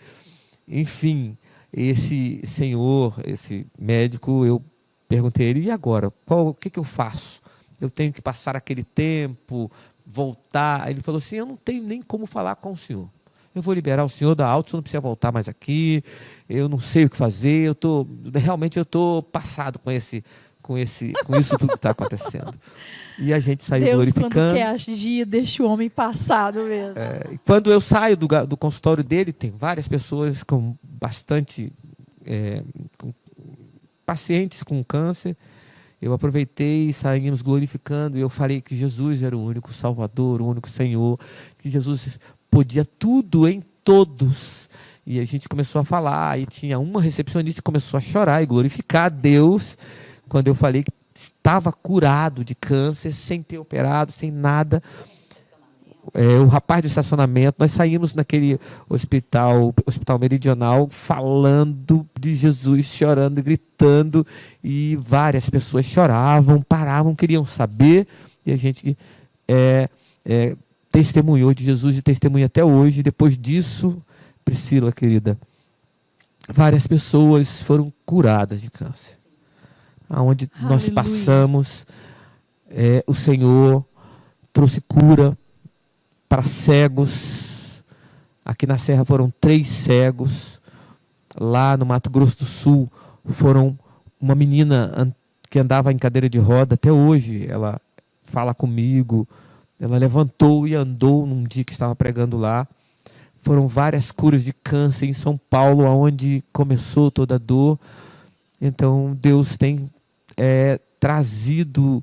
C: Enfim, esse senhor, esse médico, eu perguntei a ele, e agora? O que eu faço? Eu tenho que passar aquele tempo, voltar? Ele falou assim, eu não tenho nem como falar com o senhor. Eu vou liberar o senhor da alta, o senhor não precisa voltar mais aqui, eu não sei o que fazer, realmente eu estou passado com isso tudo que está acontecendo. E a gente saiu
A: Deus,
C: glorificando.
A: quando quer agir, deixa o homem passado mesmo.
C: Quando eu saio do consultório dele, tem várias pessoas com bastante com pacientes com câncer. Eu aproveitei e saímos glorificando, e eu falei que Jesus era o único Salvador, o único Senhor, que Jesus podia tudo em todos. E a gente começou a falar, e tinha uma recepcionista que começou a chorar e glorificar a Deus, quando eu falei que estava curado de câncer, sem ter operado, sem nada. O rapaz do estacionamento, nós saímos naquele hospital meridional, falando de Jesus, chorando, gritando, e várias pessoas choravam, paravam, queriam saber, e a gente testemunhou de Jesus e testemunha até hoje. Depois disso, Priscila, querida, várias pessoas foram curadas de câncer. Aonde nós passamos, o Senhor trouxe cura para cegos. Aqui na Serra foram 3 cegos. Lá no Mato Grosso do Sul foram uma menina que andava em cadeira de roda. Até hoje ela fala comigo. Ela levantou e andou num dia que estava pregando lá. Foram várias curas de câncer em São Paulo, onde começou toda a dor. Então Deus tem trazido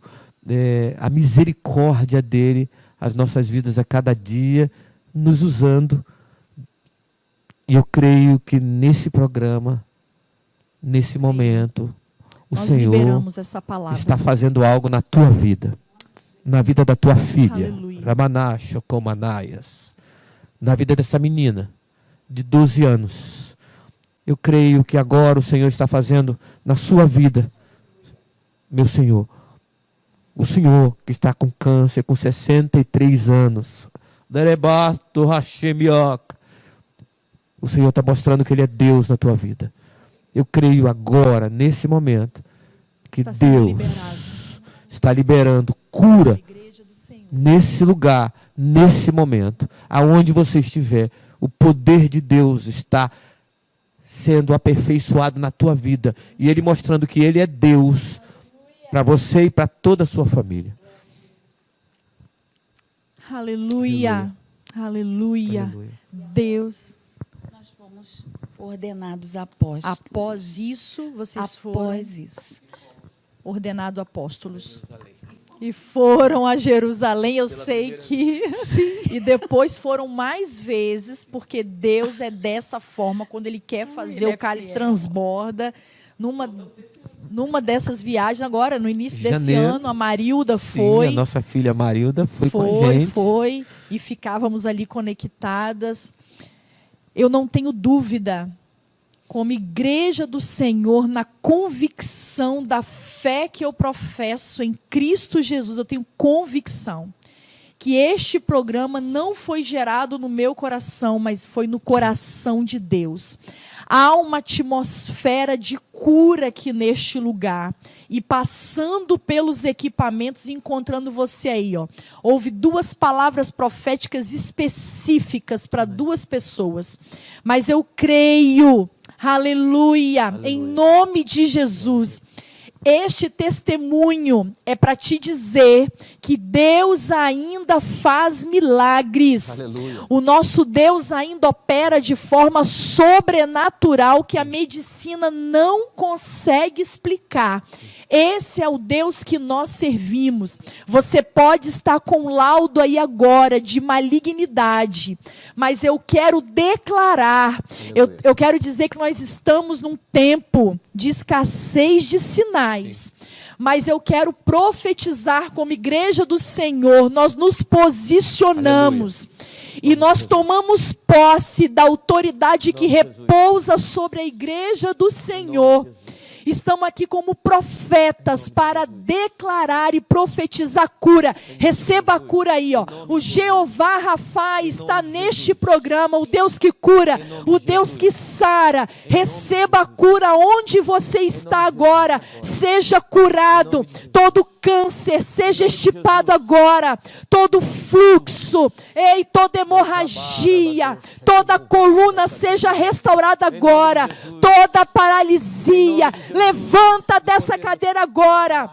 C: a misericórdia dele, as nossas vidas a cada dia, nos usando. E eu creio que nesse programa, nesse momento, o
A: Nós
C: Senhor
A: liberamos essa palavra.
C: está fazendo algo na tua vida, na vida da tua filha,
A: Aleluia.
C: Ramaná, Chocomanaias, na vida dessa menina de 12 anos. Eu creio que agora o Senhor está fazendo na sua vida, meu Senhor. O Senhor que está com câncer, com 63 anos. Derebato Hashemioca. O Senhor está mostrando que Ele é Deus na tua vida. Eu creio agora, nesse momento, que
A: Está sendo
C: Deus
A: liberado.
C: está liberando cura
A: A igreja do Senhor.
C: nesse lugar, nesse momento. Aonde você estiver, o poder de Deus está sendo aperfeiçoado na tua vida. E Ele mostrando que Ele é Deus para você e para toda a sua família.
A: Aleluia. Aleluia.
C: Aleluia.
A: Deus.
D: Nós fomos ordenados apóstolos.
A: Após isso, vocês foram
D: Após isso.
A: ordenados apóstolos. E foram a Jerusalém, eu sei que. Sim. E depois foram mais vezes, porque Deus é dessa forma, quando Ele quer fazer,
D: Ele
A: o cálice
D: fiel.
A: transborda. Numa dessas viagens, agora, no início desse
C: Janeiro.
A: ano, a Marilda
C: Sim,
A: foi.
C: a nossa filha Marilda foi com a gente.
A: Foi. E ficávamos ali conectadas. Eu não tenho dúvida, como igreja do Senhor, na convicção da fé que eu professo em Cristo Jesus, eu tenho convicção que este programa não foi gerado no meu coração, mas foi no coração de Deus. Há uma atmosfera de cura aqui neste lugar. E passando pelos equipamentos e encontrando você aí, ó. Houve 2 palavras proféticas específicas para 2 pessoas. Mas eu creio, aleluia, em nome de Jesus. Este testemunho é para te dizer que Deus ainda faz milagres.
C: Aleluia.
A: O nosso Deus ainda opera de forma sobrenatural que a medicina não consegue explicar. Esse é o Deus que nós servimos. Você pode estar com um laudo aí agora de malignidade, mas eu quero declarar, eu quero dizer que nós estamos num tempo de escassez de sinais. Mas eu quero profetizar como igreja do Senhor, nós nos posicionamos. E nós tomamos posse da autoridade que repousa sobre a igreja do Senhor. Estamos aqui como profetas para declarar e profetizar cura. Receba a cura aí, ó. O Jeová Rafa está neste programa, o Deus que cura, o Deus que sara. Receba a cura onde você está agora. Seja curado. Todo câncer seja estipado agora. Todo fluxo, toda hemorragia, toda coluna seja restaurada agora. Toda paralisia, levanta dessa cadeira agora.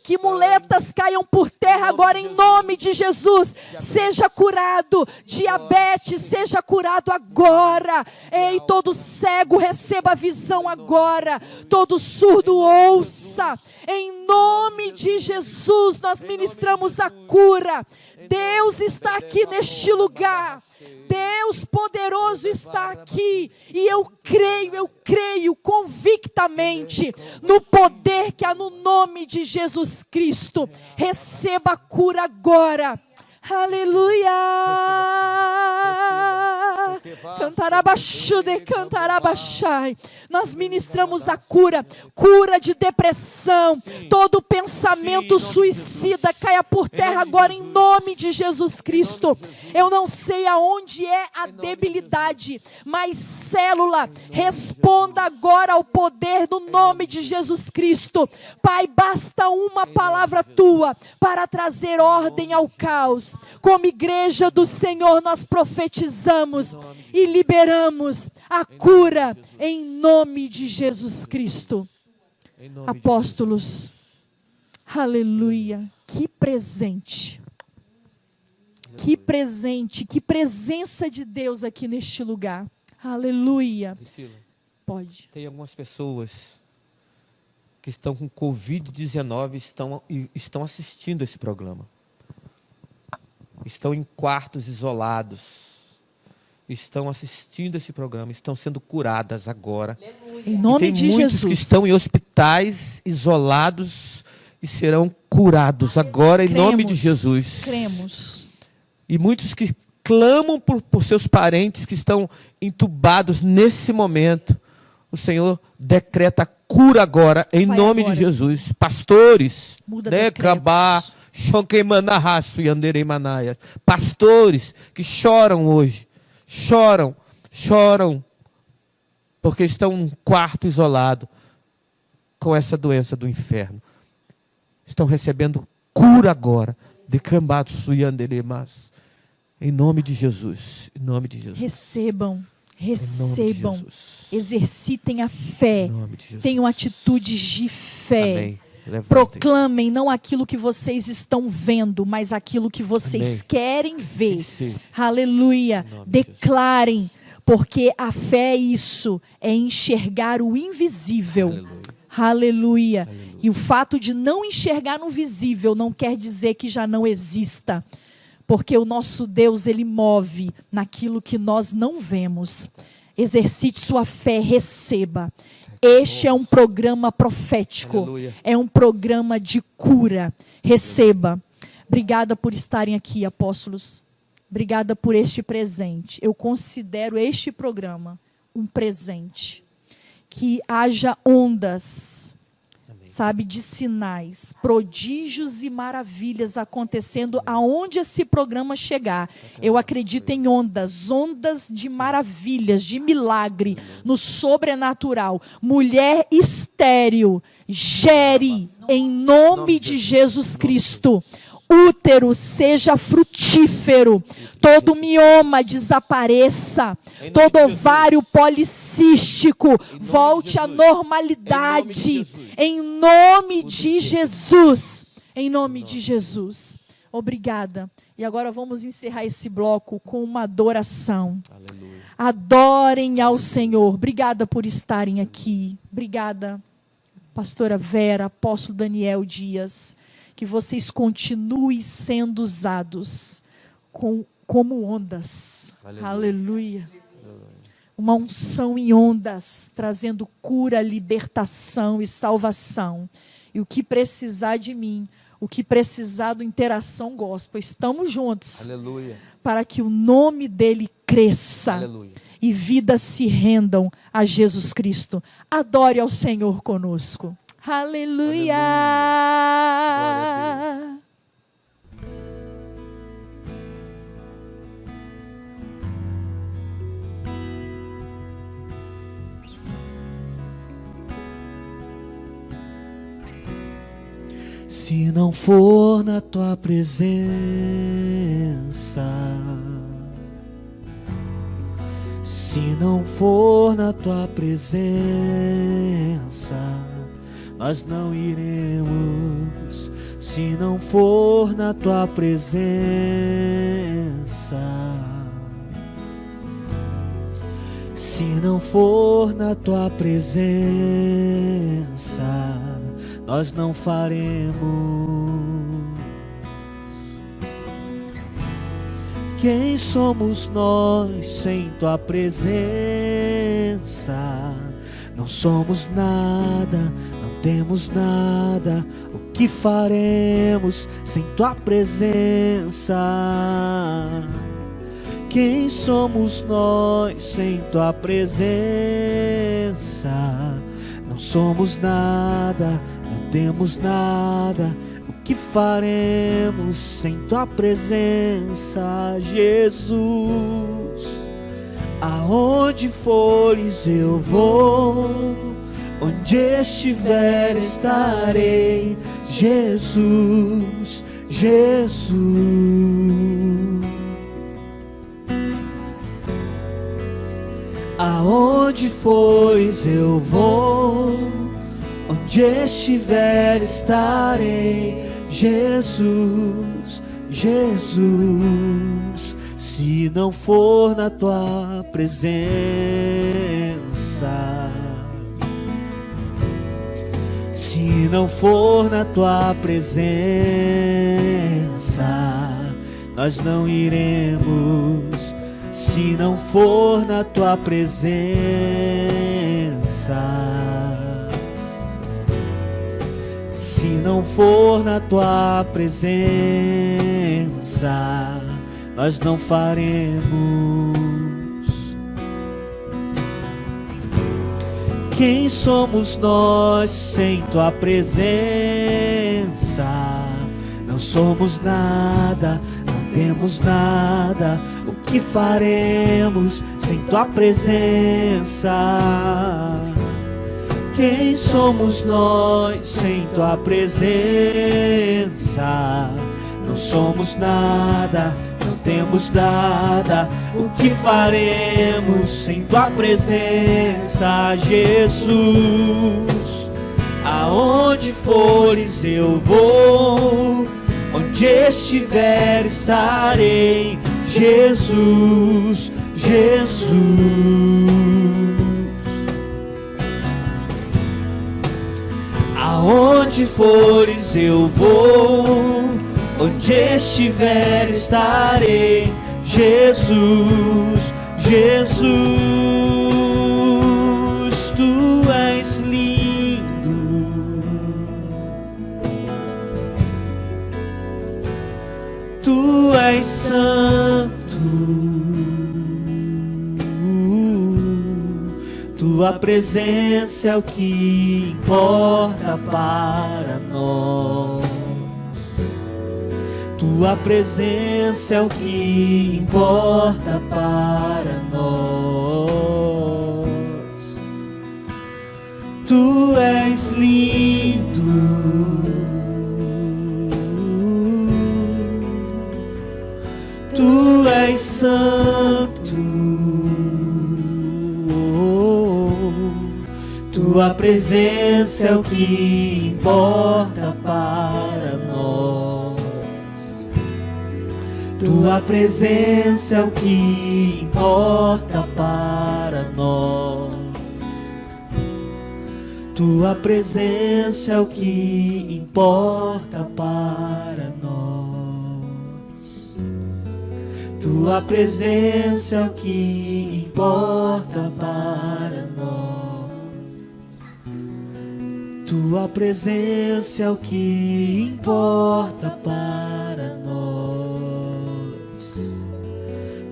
A: Que muletas caiam por terra agora em nome de Jesus. Seja curado. Diabetes, seja curado agora. Todo cego receba a visão agora. Todo surdo ouça. Em nome de Jesus nós ministramos a cura. Deus está aqui neste lugar. Deus poderoso está aqui. E eu creio convictamente no poder que há no nome de Jesus Cristo. Receba a cura agora. Aleluia. Cantarabaxude, cantarabaxai. Nós ministramos a cura de depressão. Todo pensamento suicida caia por terra agora em nome de Jesus Cristo. Eu não sei aonde é a debilidade, mas célula, responda agora ao poder do nome de Jesus Cristo. Pai, basta uma palavra tua para trazer ordem ao caos. Como igreja do Senhor, nós profetizamos e liberamos a cura em nome de Jesus Cristo. Apóstolos, aleluia, que presente, que presença de Deus aqui neste lugar, aleluia.
C: Priscila,
A: Pode.
C: tem algumas pessoas que estão com Covid-19 estão assistindo esse programa. Estão em quartos isolados. Estão assistindo esse programa, estão sendo curadas agora.
A: Em nome de Jesus.
C: Tem muitos que estão em hospitais isolados e serão curados agora em nome de Jesus.
A: Cremos.
C: E muitos que clamam por seus parentes que estão entubados nesse momento. O Senhor decreta cura agora em nome de Jesus. Sim. Pastores, pastores que choram hoje. Choram, porque estão num quarto isolado com essa doença do inferno. Estão recebendo cura agora. Em nome de Jesus. Em nome de Jesus.
A: Recebam. Exercitem a fé. Tenham atitudes de fé.
C: Amém.
A: Proclamem não aquilo que vocês estão vendo, mas aquilo que vocês querem ver.
C: Sim.
A: Aleluia. Declarem, porque a fé é isso, é enxergar o invisível. Aleluia. E o fato de não enxergar no visível não quer dizer que já não exista, porque o nosso Deus, ele move naquilo que nós não vemos. Exercite sua fé, receba. Este é um programa profético.
C: Aleluia.
A: É um programa de cura. Receba. Obrigada por estarem aqui, apóstolos. Obrigada por este presente. Eu considero este programa um presente. Que haja ondas, sabe, de sinais, prodígios e maravilhas acontecendo aonde esse programa chegar. Eu acredito em ondas de maravilhas, de milagre, no sobrenatural. Mulher estéril, gere em nome de Jesus Cristo. Útero seja frutífero, todo mioma desapareça, todo ovário policístico volte à normalidade, em nome de Jesus, em nome de Jesus. Obrigada. E agora vamos encerrar esse bloco com uma adoração.
C: Aleluia.
A: Adorem ao Senhor. Obrigada por estarem aqui. Obrigada, pastora Vera, apóstolo Daniel Dias. Que vocês continuem sendo usados como ondas. Aleluia. Aleluia. Uma unção em ondas, trazendo cura, libertação e salvação. E o que precisar de mim, o que precisar do Interação Gospel, estamos juntos.
C: Aleluia. Para
A: que o nome dele cresça.
C: Aleluia.
A: E vidas se rendam a Jesus Cristo. Adore ao Senhor conosco. Aleluia.
C: Aleluia. Se não for na tua presença, se não for na tua presença, nós não iremos. Se não for na tua presença, se não for na tua presença, nós não faremos. Quem somos nós sem tua presença? Não somos nada, não temos nada. O que faremos sem tua presença? Quem somos nós sem tua presença? Não somos nada, não temos nada. O que faremos sem tua presença, Jesus? Aonde fores eu vou, onde estiver estarei, Jesus, Jesus. Aonde fores eu vou, onde estiver estarei, Jesus, Jesus. Se não for na tua presença, Se não for na tua presença, nós não iremos. Se não for na tua presença, se não for na tua presença, nós não faremos. Quem somos nós sem tua presença? Não somos nada, não temos nada. O que faremos sem tua presença? Quem somos nós sem tua presença? Não somos nada, não temos nada. O que faremos sem tua presença, Jesus? Aonde fores eu vou, onde estiver estarei, Jesus, Jesus. Aonde fores eu vou, onde estiver estarei, Jesus, Jesus. Tu és lindo, tu és santo, tua presença é o que importa para nós. Tua presença é o que importa para nós. Tu és lindo, tu és santo, tua presença é o que importa para nós. Tua presença é o que importa para nós. Tua presença é o que importa para nós. Tua presença é o que importa para nós. Tua presença é o que importa para nós.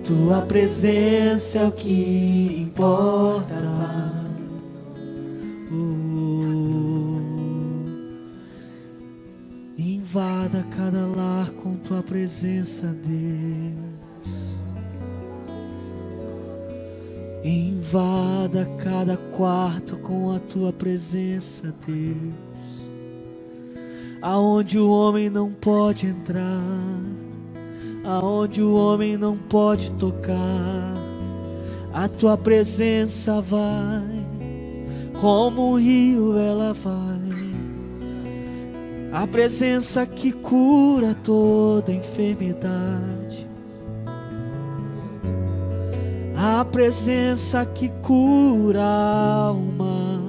C: Tua presença é o que importa para nós. Invada cada lar com tua presença, Deus. Invada cada quarto com a tua presença, Deus. Aonde o homem não pode entrar, aonde o homem não pode tocar, a tua presença vai, como um rio ela vai. A presença que cura toda enfermidade, a presença que cura a alma,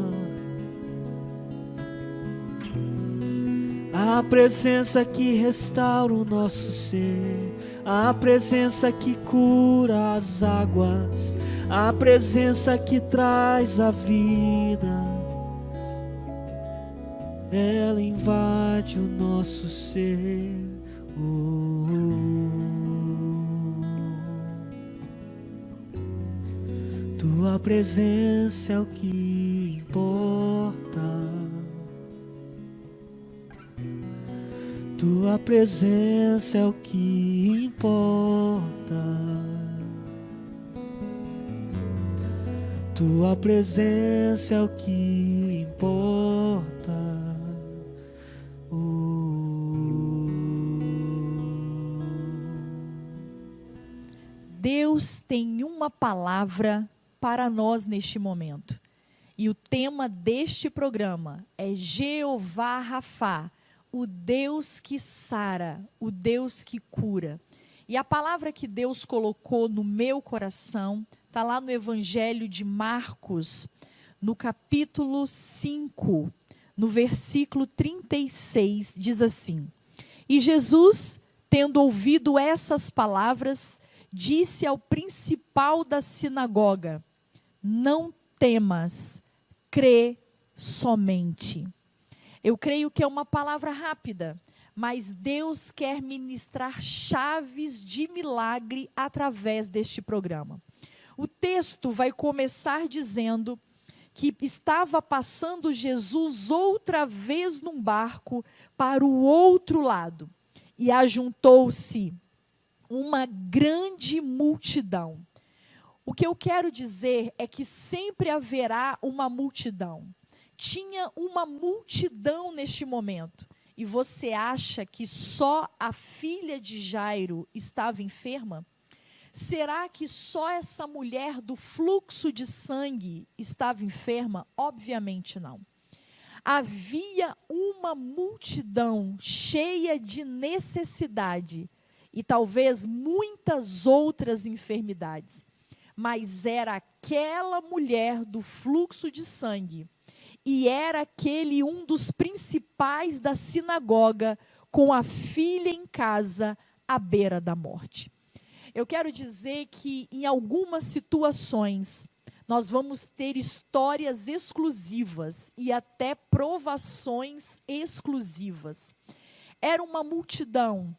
C: a presença que restaura o nosso ser, a presença que cura as águas, a presença que traz a vida. Ela invade o nosso ser. Tua presença é o que importa. Tua presença é o que importa. Tua presença é o que importa.
A: Deus tem uma palavra para nós neste momento. E o tema deste programa é Jeová Rafá, o Deus que sara, o Deus que cura. E a palavra que Deus colocou no meu coração está lá no Evangelho de Marcos, no capítulo 5, no versículo 36, diz assim: E Jesus, tendo ouvido essas palavras, disse ao principal da sinagoga: Não temas, crê somente. Eu creio que é uma palavra rápida, mas Deus quer ministrar chaves de milagre através deste programa. O texto vai começar dizendo que estava passando Jesus outra vez num barco para o outro lado, e ajuntou-se uma grande multidão. O que eu quero dizer é que sempre haverá uma multidão. Tinha uma multidão neste momento. E você acha que só a filha de Jairo estava enferma? Será que só essa mulher do fluxo de sangue estava enferma? Obviamente não. Havia uma multidão cheia de necessidade e talvez muitas outras enfermidades. Mas era aquela mulher do fluxo de sangue. E era aquele um dos principais da sinagoga, com a filha em casa, à beira da morte. Eu quero dizer que, em algumas situações, nós vamos ter histórias exclusivas e até provações exclusivas. Era uma multidão,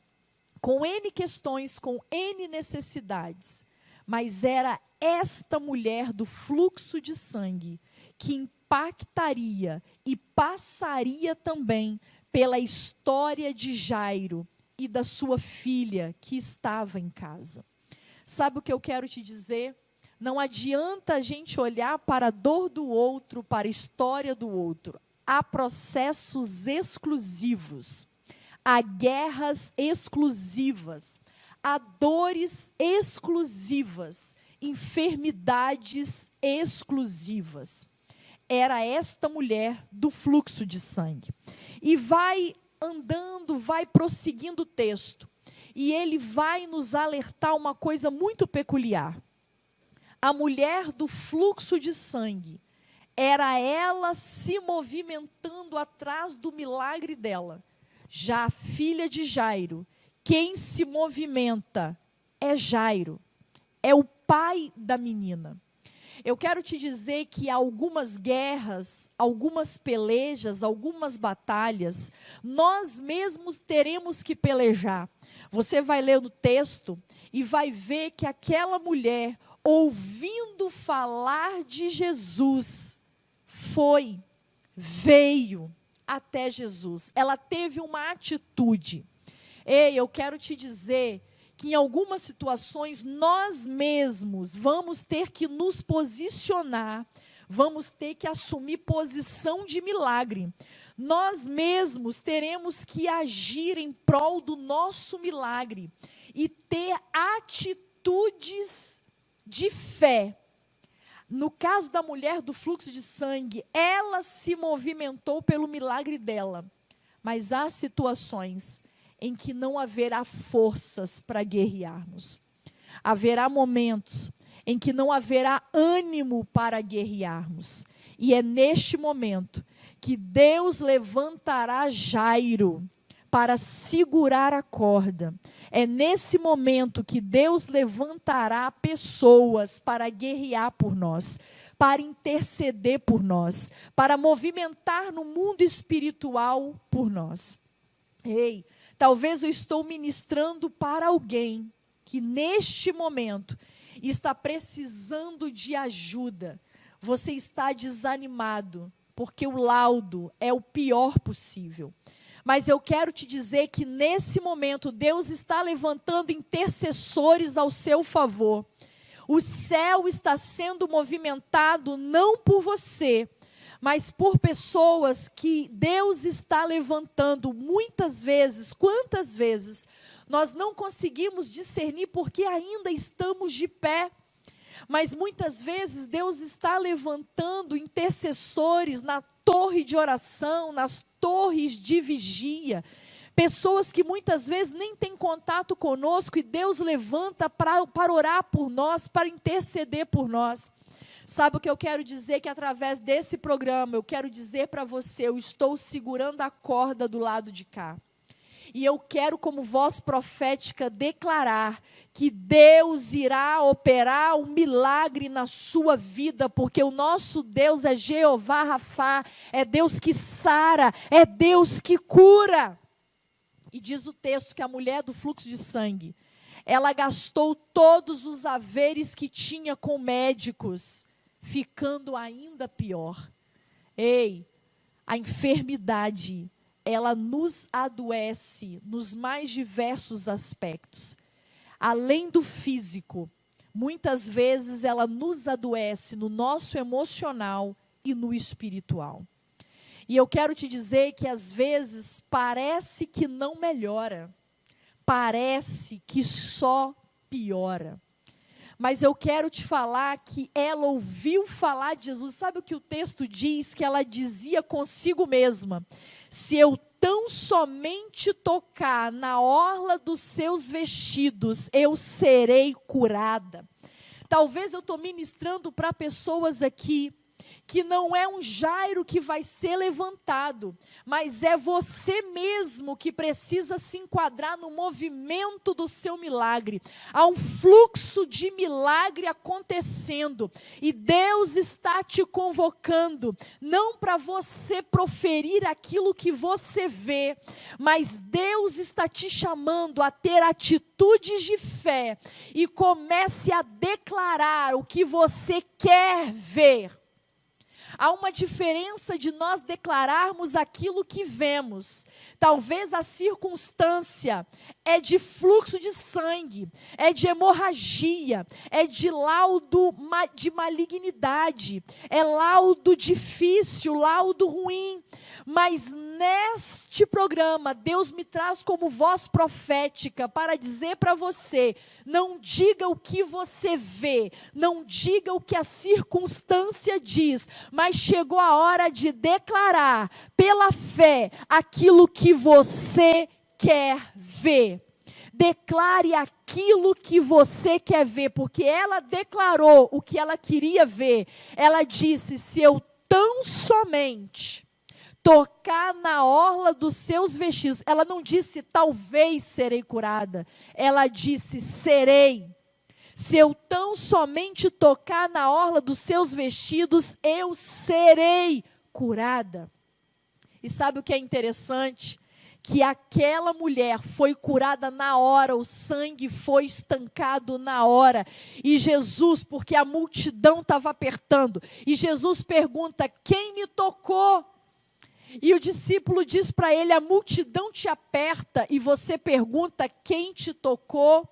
A: com N questões, com N necessidades, mas era esta mulher do fluxo de sangue que impactaria e passaria também pela história de Jairo e da sua filha que estava em casa. Sabe o que eu quero te dizer? Não adianta a gente olhar para a dor do outro, para a história do outro. Há processos exclusivos, há guerras exclusivas, há dores exclusivas, enfermidades exclusivas. Era esta mulher do fluxo de sangue. E vai andando, vai prosseguindo o texto. E ele vai nos alertar uma coisa muito peculiar. A mulher do fluxo de sangue, era ela se movimentando atrás do milagre dela. Já a filha de Jairo, quem se movimenta é Jairo, é o pai da menina. Eu quero te dizer que algumas guerras, algumas pelejas, algumas batalhas, nós mesmos teremos que pelejar. Você vai ler no texto e vai ver que aquela mulher, ouvindo falar de Jesus, veio até Jesus. Ela teve uma atitude. Ei, eu quero te dizer que em algumas situações nós mesmos vamos ter que nos posicionar, vamos ter que assumir posição de milagre. Nós mesmos teremos que agir em prol do nosso milagre e ter atitudes de fé. No caso da mulher do fluxo de sangue, ela se movimentou pelo milagre dela, mas há situações em que não haverá forças para guerrearmos. Haverá momentos em que não haverá ânimo para guerrearmos. E é neste momento que Deus levantará Jairo para segurar a corda. É nesse momento que Deus levantará pessoas para guerrear por nós, para interceder por nós, para movimentar no mundo espiritual por nós. Ei, talvez eu estou ministrando para alguém que neste momento está precisando de ajuda. Você está desanimado, porque o laudo é o pior possível. Mas eu quero te dizer que nesse momento Deus está levantando intercessores ao seu favor. O céu está sendo movimentado não por você, mas por pessoas que Deus está levantando. Muitas vezes, quantas vezes, nós não conseguimos discernir porque ainda estamos de pé. Mas muitas vezes Deus está levantando intercessores na torre de oração, nas torres de vigia. Pessoas que muitas vezes nem têm contato conosco e Deus levanta para orar por nós, para interceder por nós. Sabe o que eu quero dizer? Que através desse programa, eu quero dizer para você, eu estou segurando a corda do lado de cá. E eu quero, como voz profética, declarar que Deus irá operar um milagre na sua vida, porque o nosso Deus é Jeová Rafá, é Deus que sara, é Deus que cura. E diz o texto que a mulher do fluxo de sangue, ela gastou todos os haveres que tinha com médicos, ficando ainda pior. Ei, a enfermidade, ela nos adoece nos mais diversos aspectos. Além do físico, muitas vezes ela nos adoece no nosso emocional e no espiritual. E eu quero te dizer que às vezes parece que não melhora, parece que só piora. Mas eu quero te falar que ela ouviu falar de Jesus. Sabe o que o texto diz? Que ela dizia consigo mesma: se eu tão somente tocar na orla dos seus vestidos, eu serei curada. Talvez eu estou ministrando para pessoas aqui que não é um Jairo que vai ser levantado, mas é você mesmo que precisa se enquadrar no movimento do seu milagre. Há um fluxo de milagre acontecendo, e Deus está te convocando, não para você proferir aquilo que você vê, mas Deus está te chamando a ter atitudes de fé, e comece a declarar o que você quer ver. Há uma diferença de nós declararmos aquilo que vemos. Talvez a circunstância é de fluxo de sangue, é de hemorragia, é de laudo de malignidade, é laudo difícil, laudo ruim. Mas neste programa, Deus me traz como voz profética para dizer para você: não diga o que você vê, não diga o que a circunstância diz, mas chegou a hora de declarar pela fé aquilo que você quer ver. Declare aquilo que você quer ver, porque ela declarou o que ela queria ver. Ela disse: se eu tão somente tocar na orla dos seus vestidos. Ela não disse talvez serei curada, ela disse serei. Se eu tão somente tocar na orla dos seus vestidos, eu serei curada. E sabe o que é interessante? Que aquela mulher foi curada na hora, o sangue foi estancado na hora. E Jesus, porque a multidão estava apertando, e Jesus pergunta: quem me tocou? E o discípulo diz para ele: a multidão te aperta, e você pergunta quem te tocou?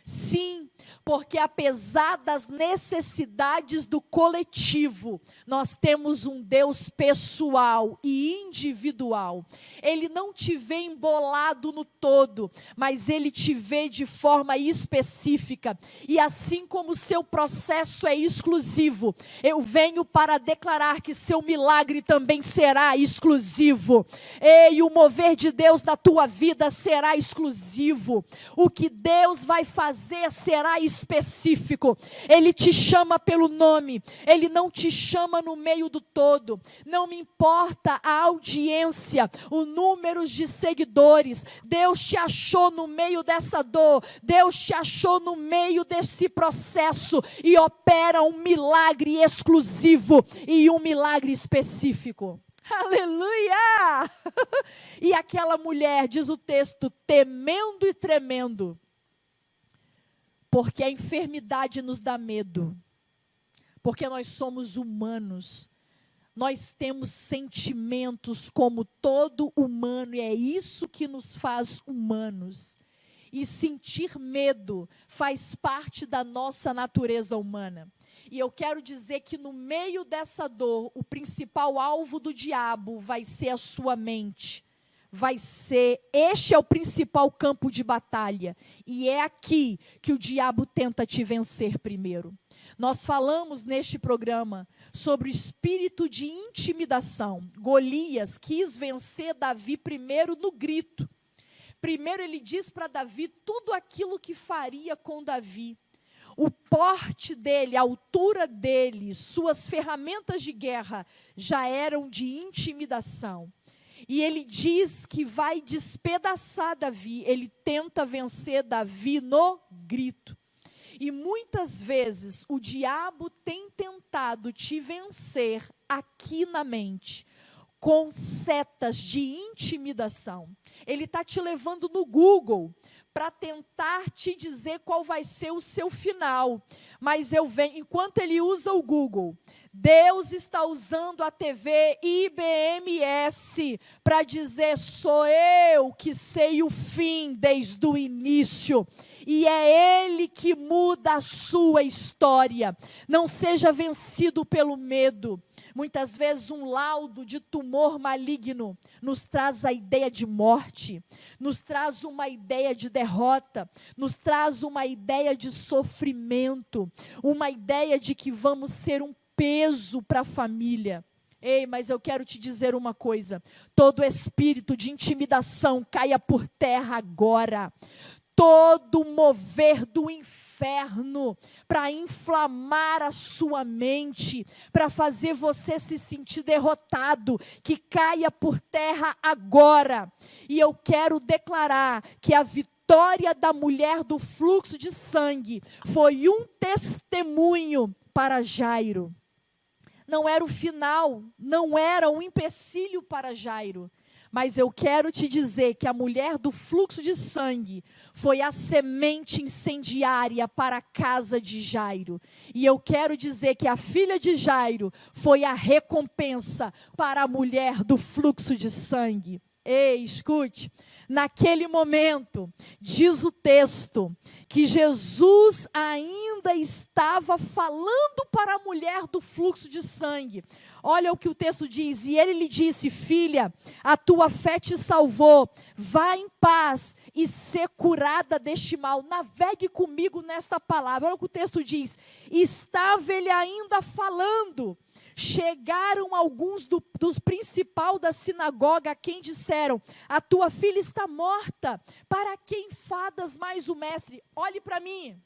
A: Sim, porque apesar das necessidades do coletivo, nós temos um Deus pessoal e individual. Ele não te vê embolado no todo, mas Ele te vê de forma específica. E assim como o seu processo é exclusivo, eu venho para declarar que seu milagre também será exclusivo. E o mover de Deus na tua vida será exclusivo. O que Deus vai fazer será específico. Ele te chama pelo nome, Ele não te chama no meio do todo. Não me importa a audiência, o número de seguidores. Deus te achou no meio dessa dor, Deus te achou no meio desse processo, e opera um milagre exclusivo e um milagre específico. Aleluia! E aquela mulher, diz o texto, temendo e tremendo, porque a enfermidade nos dá medo, porque nós somos humanos, nós temos sentimentos como todo humano, e é isso que nos faz humanos. E sentir medo faz parte da nossa natureza humana. E eu quero dizer que no meio dessa dor, o principal alvo do diabo vai ser a sua mente. Este é o principal campo de batalha. E é aqui que o diabo tenta te vencer primeiro. Nós falamos neste programa sobre o espírito de intimidação. Golias quis vencer Davi primeiro no grito. Primeiro ele diz para Davi tudo aquilo que faria com Davi. o porte dele, a altura dele, suas ferramentas de guerra já eram de intimidação. E ele diz que vai despedaçar Davi, ele tenta vencer Davi no grito. E muitas vezes o diabo tem tentado te vencer aqui na mente, com setas de intimidação. Ele está te levando no Google para tentar te dizer qual vai ser o seu final. Mas enquanto ele usa o Google, Deus está usando a TV IBMS para dizer: sou eu que sei o fim desde o início. E é Ele que muda a sua história. Não seja vencido pelo medo. Muitas vezes um laudo de tumor maligno nos traz a ideia de morte, nos traz uma ideia de derrota, nos traz uma ideia de sofrimento, uma ideia de que vamos ser um peso para a família. Ei, mas eu quero te dizer uma coisa: todo espírito de intimidação caia por terra agora. Todo mover do inferno para inflamar a sua mente, para fazer você se sentir derrotado, que caia por terra agora. E eu quero declarar que a vitória da mulher do fluxo de sangue foi um testemunho para Jairo. Não era o final, não era um empecilho para Jairo. Mas eu quero te dizer que a mulher do fluxo de sangue foi a semente incendiária para a casa de Jairo. E eu quero dizer que a filha de Jairo foi a recompensa para a mulher do fluxo de sangue. Ei, escute, naquele momento, diz o texto, que Jesus ainda estava falando para a mulher do fluxo de sangue. Olha o que o texto diz: e ele lhe disse: filha, a tua fé te salvou, vá em paz e ser curada deste mal. Navegue comigo nesta palavra. Olha o que o texto diz: estava ele ainda falando. Chegaram alguns dos principais da sinagoga, a quem disseram: a tua filha está morta, para que enfadas mais o mestre? Olhe para mim,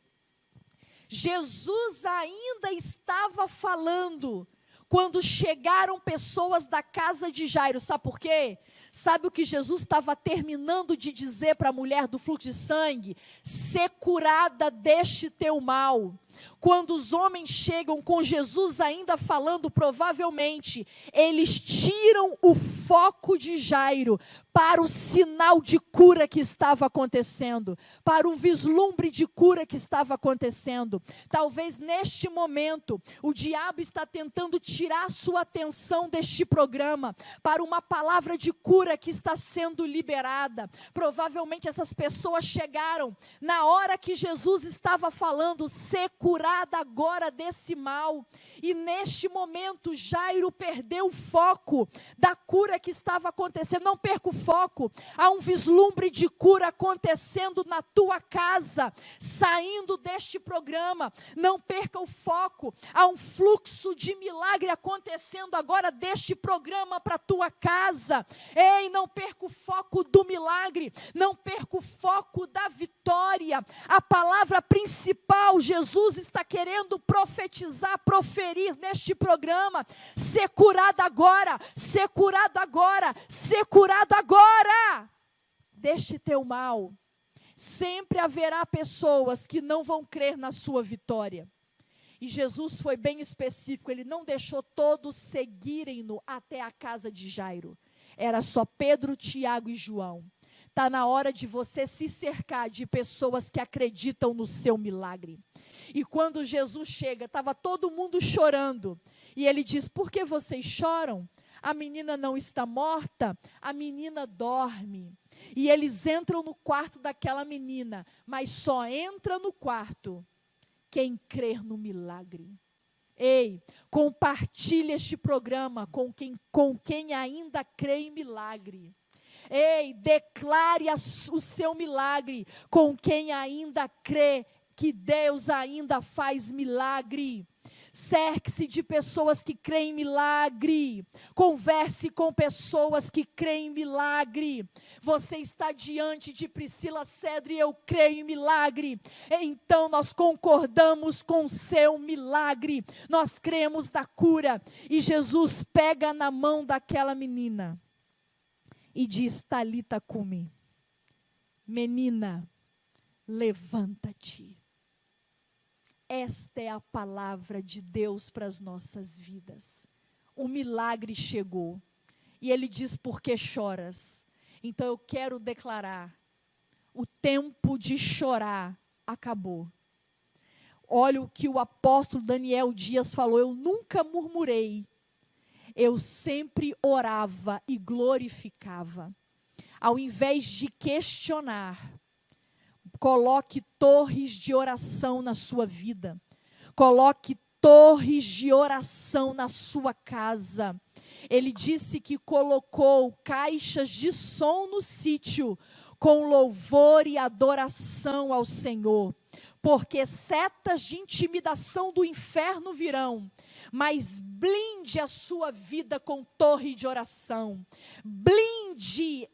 A: Jesus ainda estava falando, quando chegaram pessoas da casa de Jairo. Sabe por quê? Sabe o que Jesus estava terminando de dizer para a mulher do fluxo de sangue? Ser curada deste teu mal. Quando os homens chegam com Jesus ainda falando, provavelmente, eles tiram o foco de Jairo para o sinal de cura que estava acontecendo, para o vislumbre de cura que estava acontecendo. Talvez neste momento, o diabo está tentando tirar sua atenção deste programa para uma palavra de cura que está sendo liberada. Provavelmente essas pessoas chegaram na hora que Jesus estava falando: ser curada agora desse mal. E neste momento Jairo perdeu o foco da cura que estava acontecendo. Não perca o foco. Há um vislumbre de cura acontecendo na tua casa, saindo deste programa. Não perca o foco. Há um fluxo de milagre acontecendo agora deste programa para a tua casa. Ei, não perca o foco do milagre. Não perca o foco da vitória. A palavra principal, Jesus está querendo profetizar, proferir neste programa: ser curado agora, ser curado agora, ser curado agora deste teu mal. Sempre haverá pessoas que não vão crer na sua vitória. E Jesus foi bem específico, ele não deixou todos seguirem-no até a casa de Jairo. Era só Pedro, Tiago e João. Está na hora de você se cercar de pessoas que acreditam no seu milagre. E quando Jesus chega, estava todo mundo chorando. E ele diz: por que vocês choram? A menina não está morta, a menina dorme. E eles entram no quarto daquela menina, mas só entra no quarto quem crer no milagre. Ei, compartilhe este programa com quem ainda crê em milagre. Ei, declare o seu milagre com quem ainda crê que Deus ainda faz milagre. Cerque-se de pessoas que creem em milagre. Converse com pessoas que creem em milagre. Você está diante de Priscila Cedro e eu creio em milagre. Então nós concordamos com o seu milagre. Nós cremos na cura. E Jesus pega na mão daquela menina e diz: Talita cumi. Menina, levanta-te. Esta é a palavra de Deus para as nossas vidas. O milagre chegou. E ele diz: por que choras? Então eu quero declarar: o tempo de chorar acabou. Olha o que o apóstolo Daniel Dias falou: eu nunca murmurei, eu sempre orava e glorificava. Ao invés de questionar, coloque torres de oração na sua vida. Coloque torres de oração na sua casa. Ele disse que colocou caixas de som no sítio, com louvor e adoração ao Senhor. Porque setas de intimidação do inferno virão, mas blinde a sua vida com torre de oração. Blinde,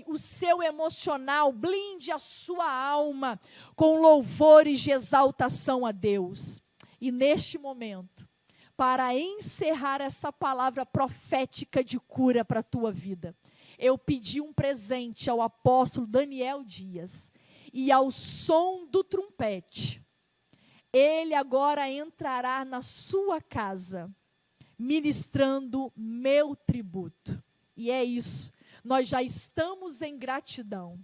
A: o seu emocional, blinde a sua alma com louvores de exaltação a Deus. E neste momento, para encerrar essa palavra profética de cura para a tua vida, eu pedi um presente ao apóstolo Daniel Dias. E ao som do trompete, ele agora entrará na sua casa, ministrando meu tributo. E é isso, nós já estamos em gratidão,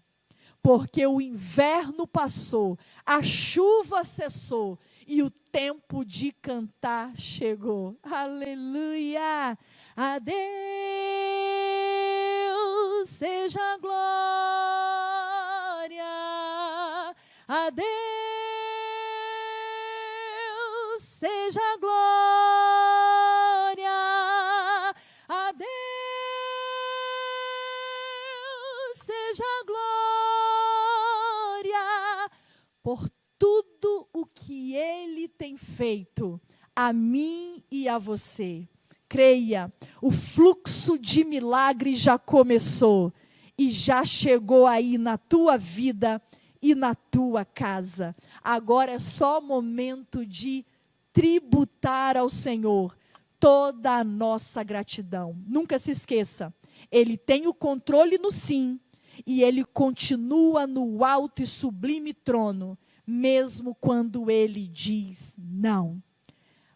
A: porque o inverno passou, a chuva cessou e o tempo de cantar chegou. Aleluia! A Deus seja a glória, a Deus seja a glória, a Deus seja a glória, por tudo o que Ele tem feito a mim e a você. Creia, o fluxo de milagres já começou e já chegou aí na tua vida e na tua casa. Agora é só momento de tributar ao Senhor toda a nossa gratidão. Nunca se esqueça, Ele tem o controle no sim e Ele continua no alto e sublime trono, mesmo quando Ele diz não.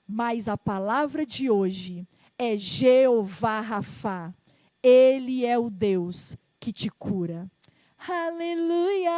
A: Mas a palavra de hoje é Jeová Rafá. Ele é o Deus que te cura. Aleluia!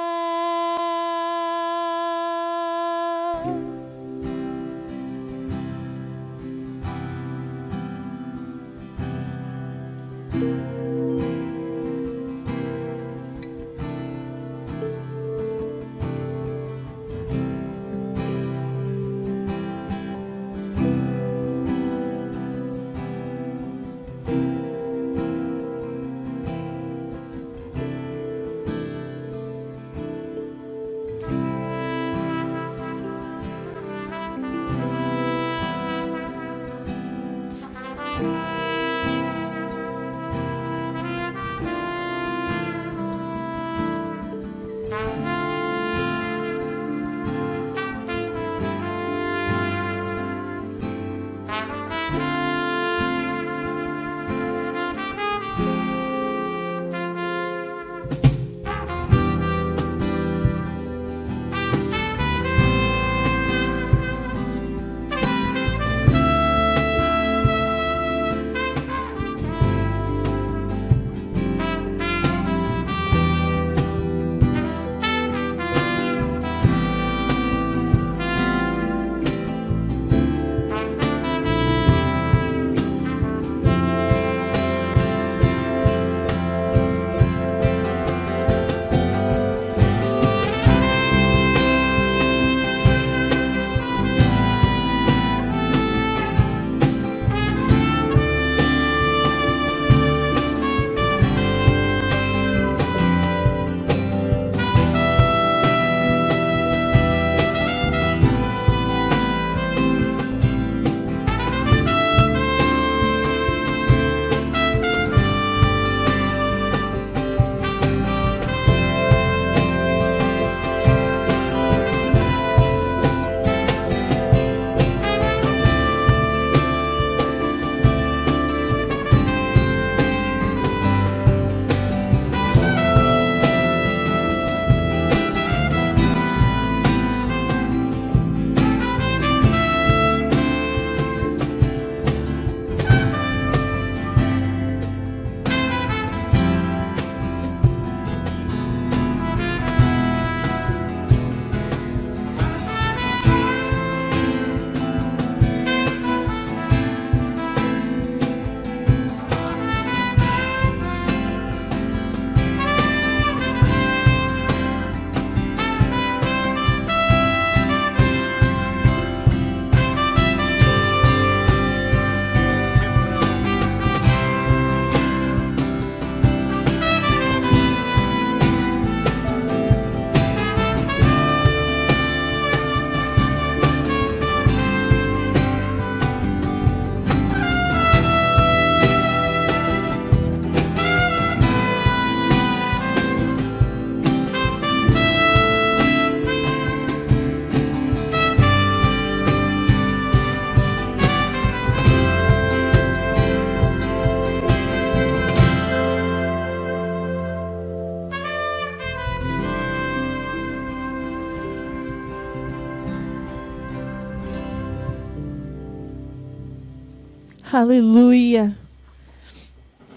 A: Aleluia.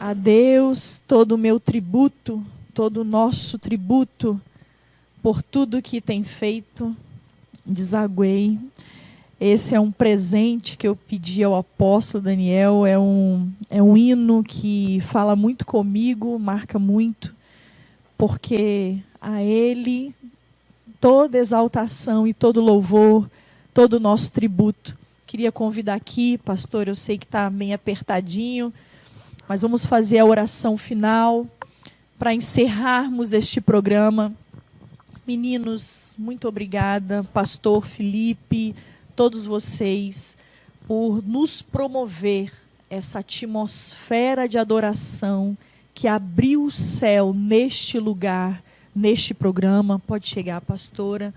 A: A Deus todo o meu tributo, todo o nosso tributo, por tudo que tem feito. Desaguei. Esse é um presente que eu pedi ao apóstolo Daniel, é um hino que fala muito comigo, marca muito, porque a ele toda exaltação e todo louvor, todo o nosso tributo. Queria convidar aqui, pastor, eu sei que está bem apertadinho, mas vamos fazer a oração final para encerrarmos este programa. Meninos, muito obrigada, pastor Felipe, todos vocês, por nos promover essa atmosfera de adoração que abriu o céu neste lugar, neste programa. Pode chegar, pastora.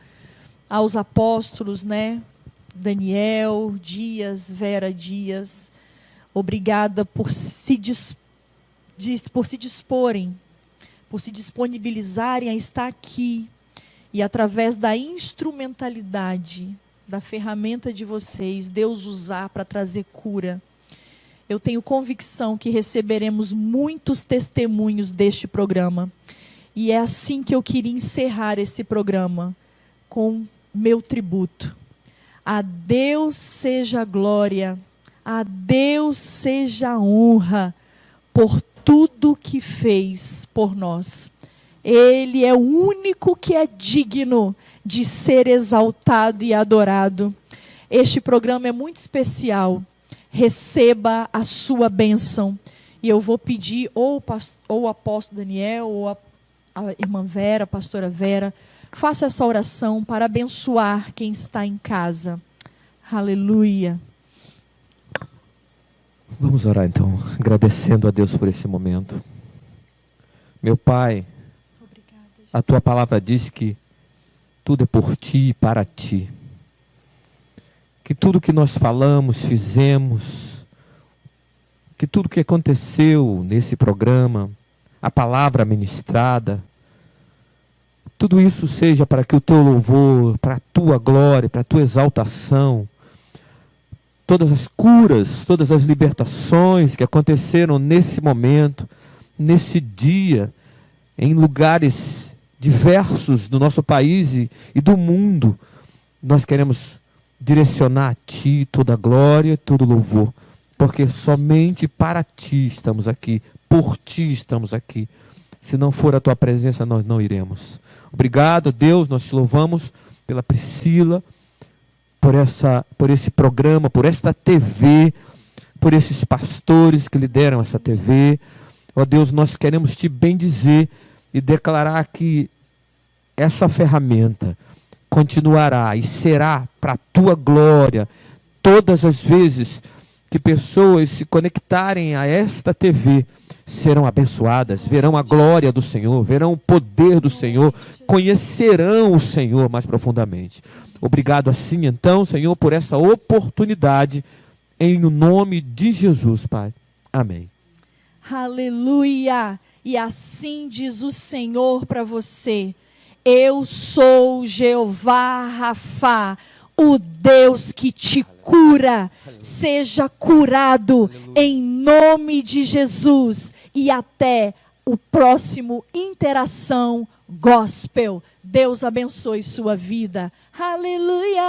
A: Aos apóstolos, né? Daniel Dias, Vera Dias, obrigada por se disporem, por se disponibilizarem a estar aqui e através da instrumentalidade, da ferramenta de vocês, Deus usar para trazer cura. Eu tenho convicção que receberemos muitos testemunhos deste programa. E é assim que eu queria encerrar esse programa, com meu tributo. A Deus seja a glória, a Deus seja a honra por tudo que fez por nós. Ele é o único que é digno de ser exaltado e adorado. Este programa é muito especial. Receba a sua bênção. E eu vou pedir ou o apóstolo Daniel ou a irmã Vera, a pastora Vera, faça essa oração para abençoar quem está em casa. Aleluia.
C: Vamos orar então, agradecendo a Deus por esse momento. Meu Pai, a Tua palavra diz que tudo é por Ti e para Ti. Que tudo que nós falamos, fizemos, que tudo que aconteceu nesse programa, a palavra ministrada, tudo isso seja para que o Teu louvor, para a Tua glória, para a Tua exaltação, todas as curas, todas as libertações que aconteceram nesse momento, nesse dia, em lugares diversos do nosso país e do mundo, nós queremos direcionar a Ti toda a glória, todo o louvor, porque somente para Ti estamos aqui, por Ti estamos aqui. Se não for a Tua presença, nós não iremos. Obrigado, Deus, nós Te louvamos pela Priscila, por esse programa, por esta TV, por esses pastores que lideram essa TV. Ó Deus, nós queremos Te bendizer e declarar que essa ferramenta continuará e será para a Tua glória. Todas as vezes que pessoas se conectarem a esta TV, serão abençoadas, verão a glória do Senhor, verão o poder do Senhor, conhecerão o Senhor mais profundamente. Obrigado assim então, Senhor, por essa oportunidade, em nome de Jesus, Pai. Amém.
A: Aleluia! E assim diz o Senhor para você: eu sou Jeová Rafá, o Deus que te cura. Seja curado em nome de Jesus. E até o próximo Interação Gospel. Deus abençoe sua vida. Aleluia!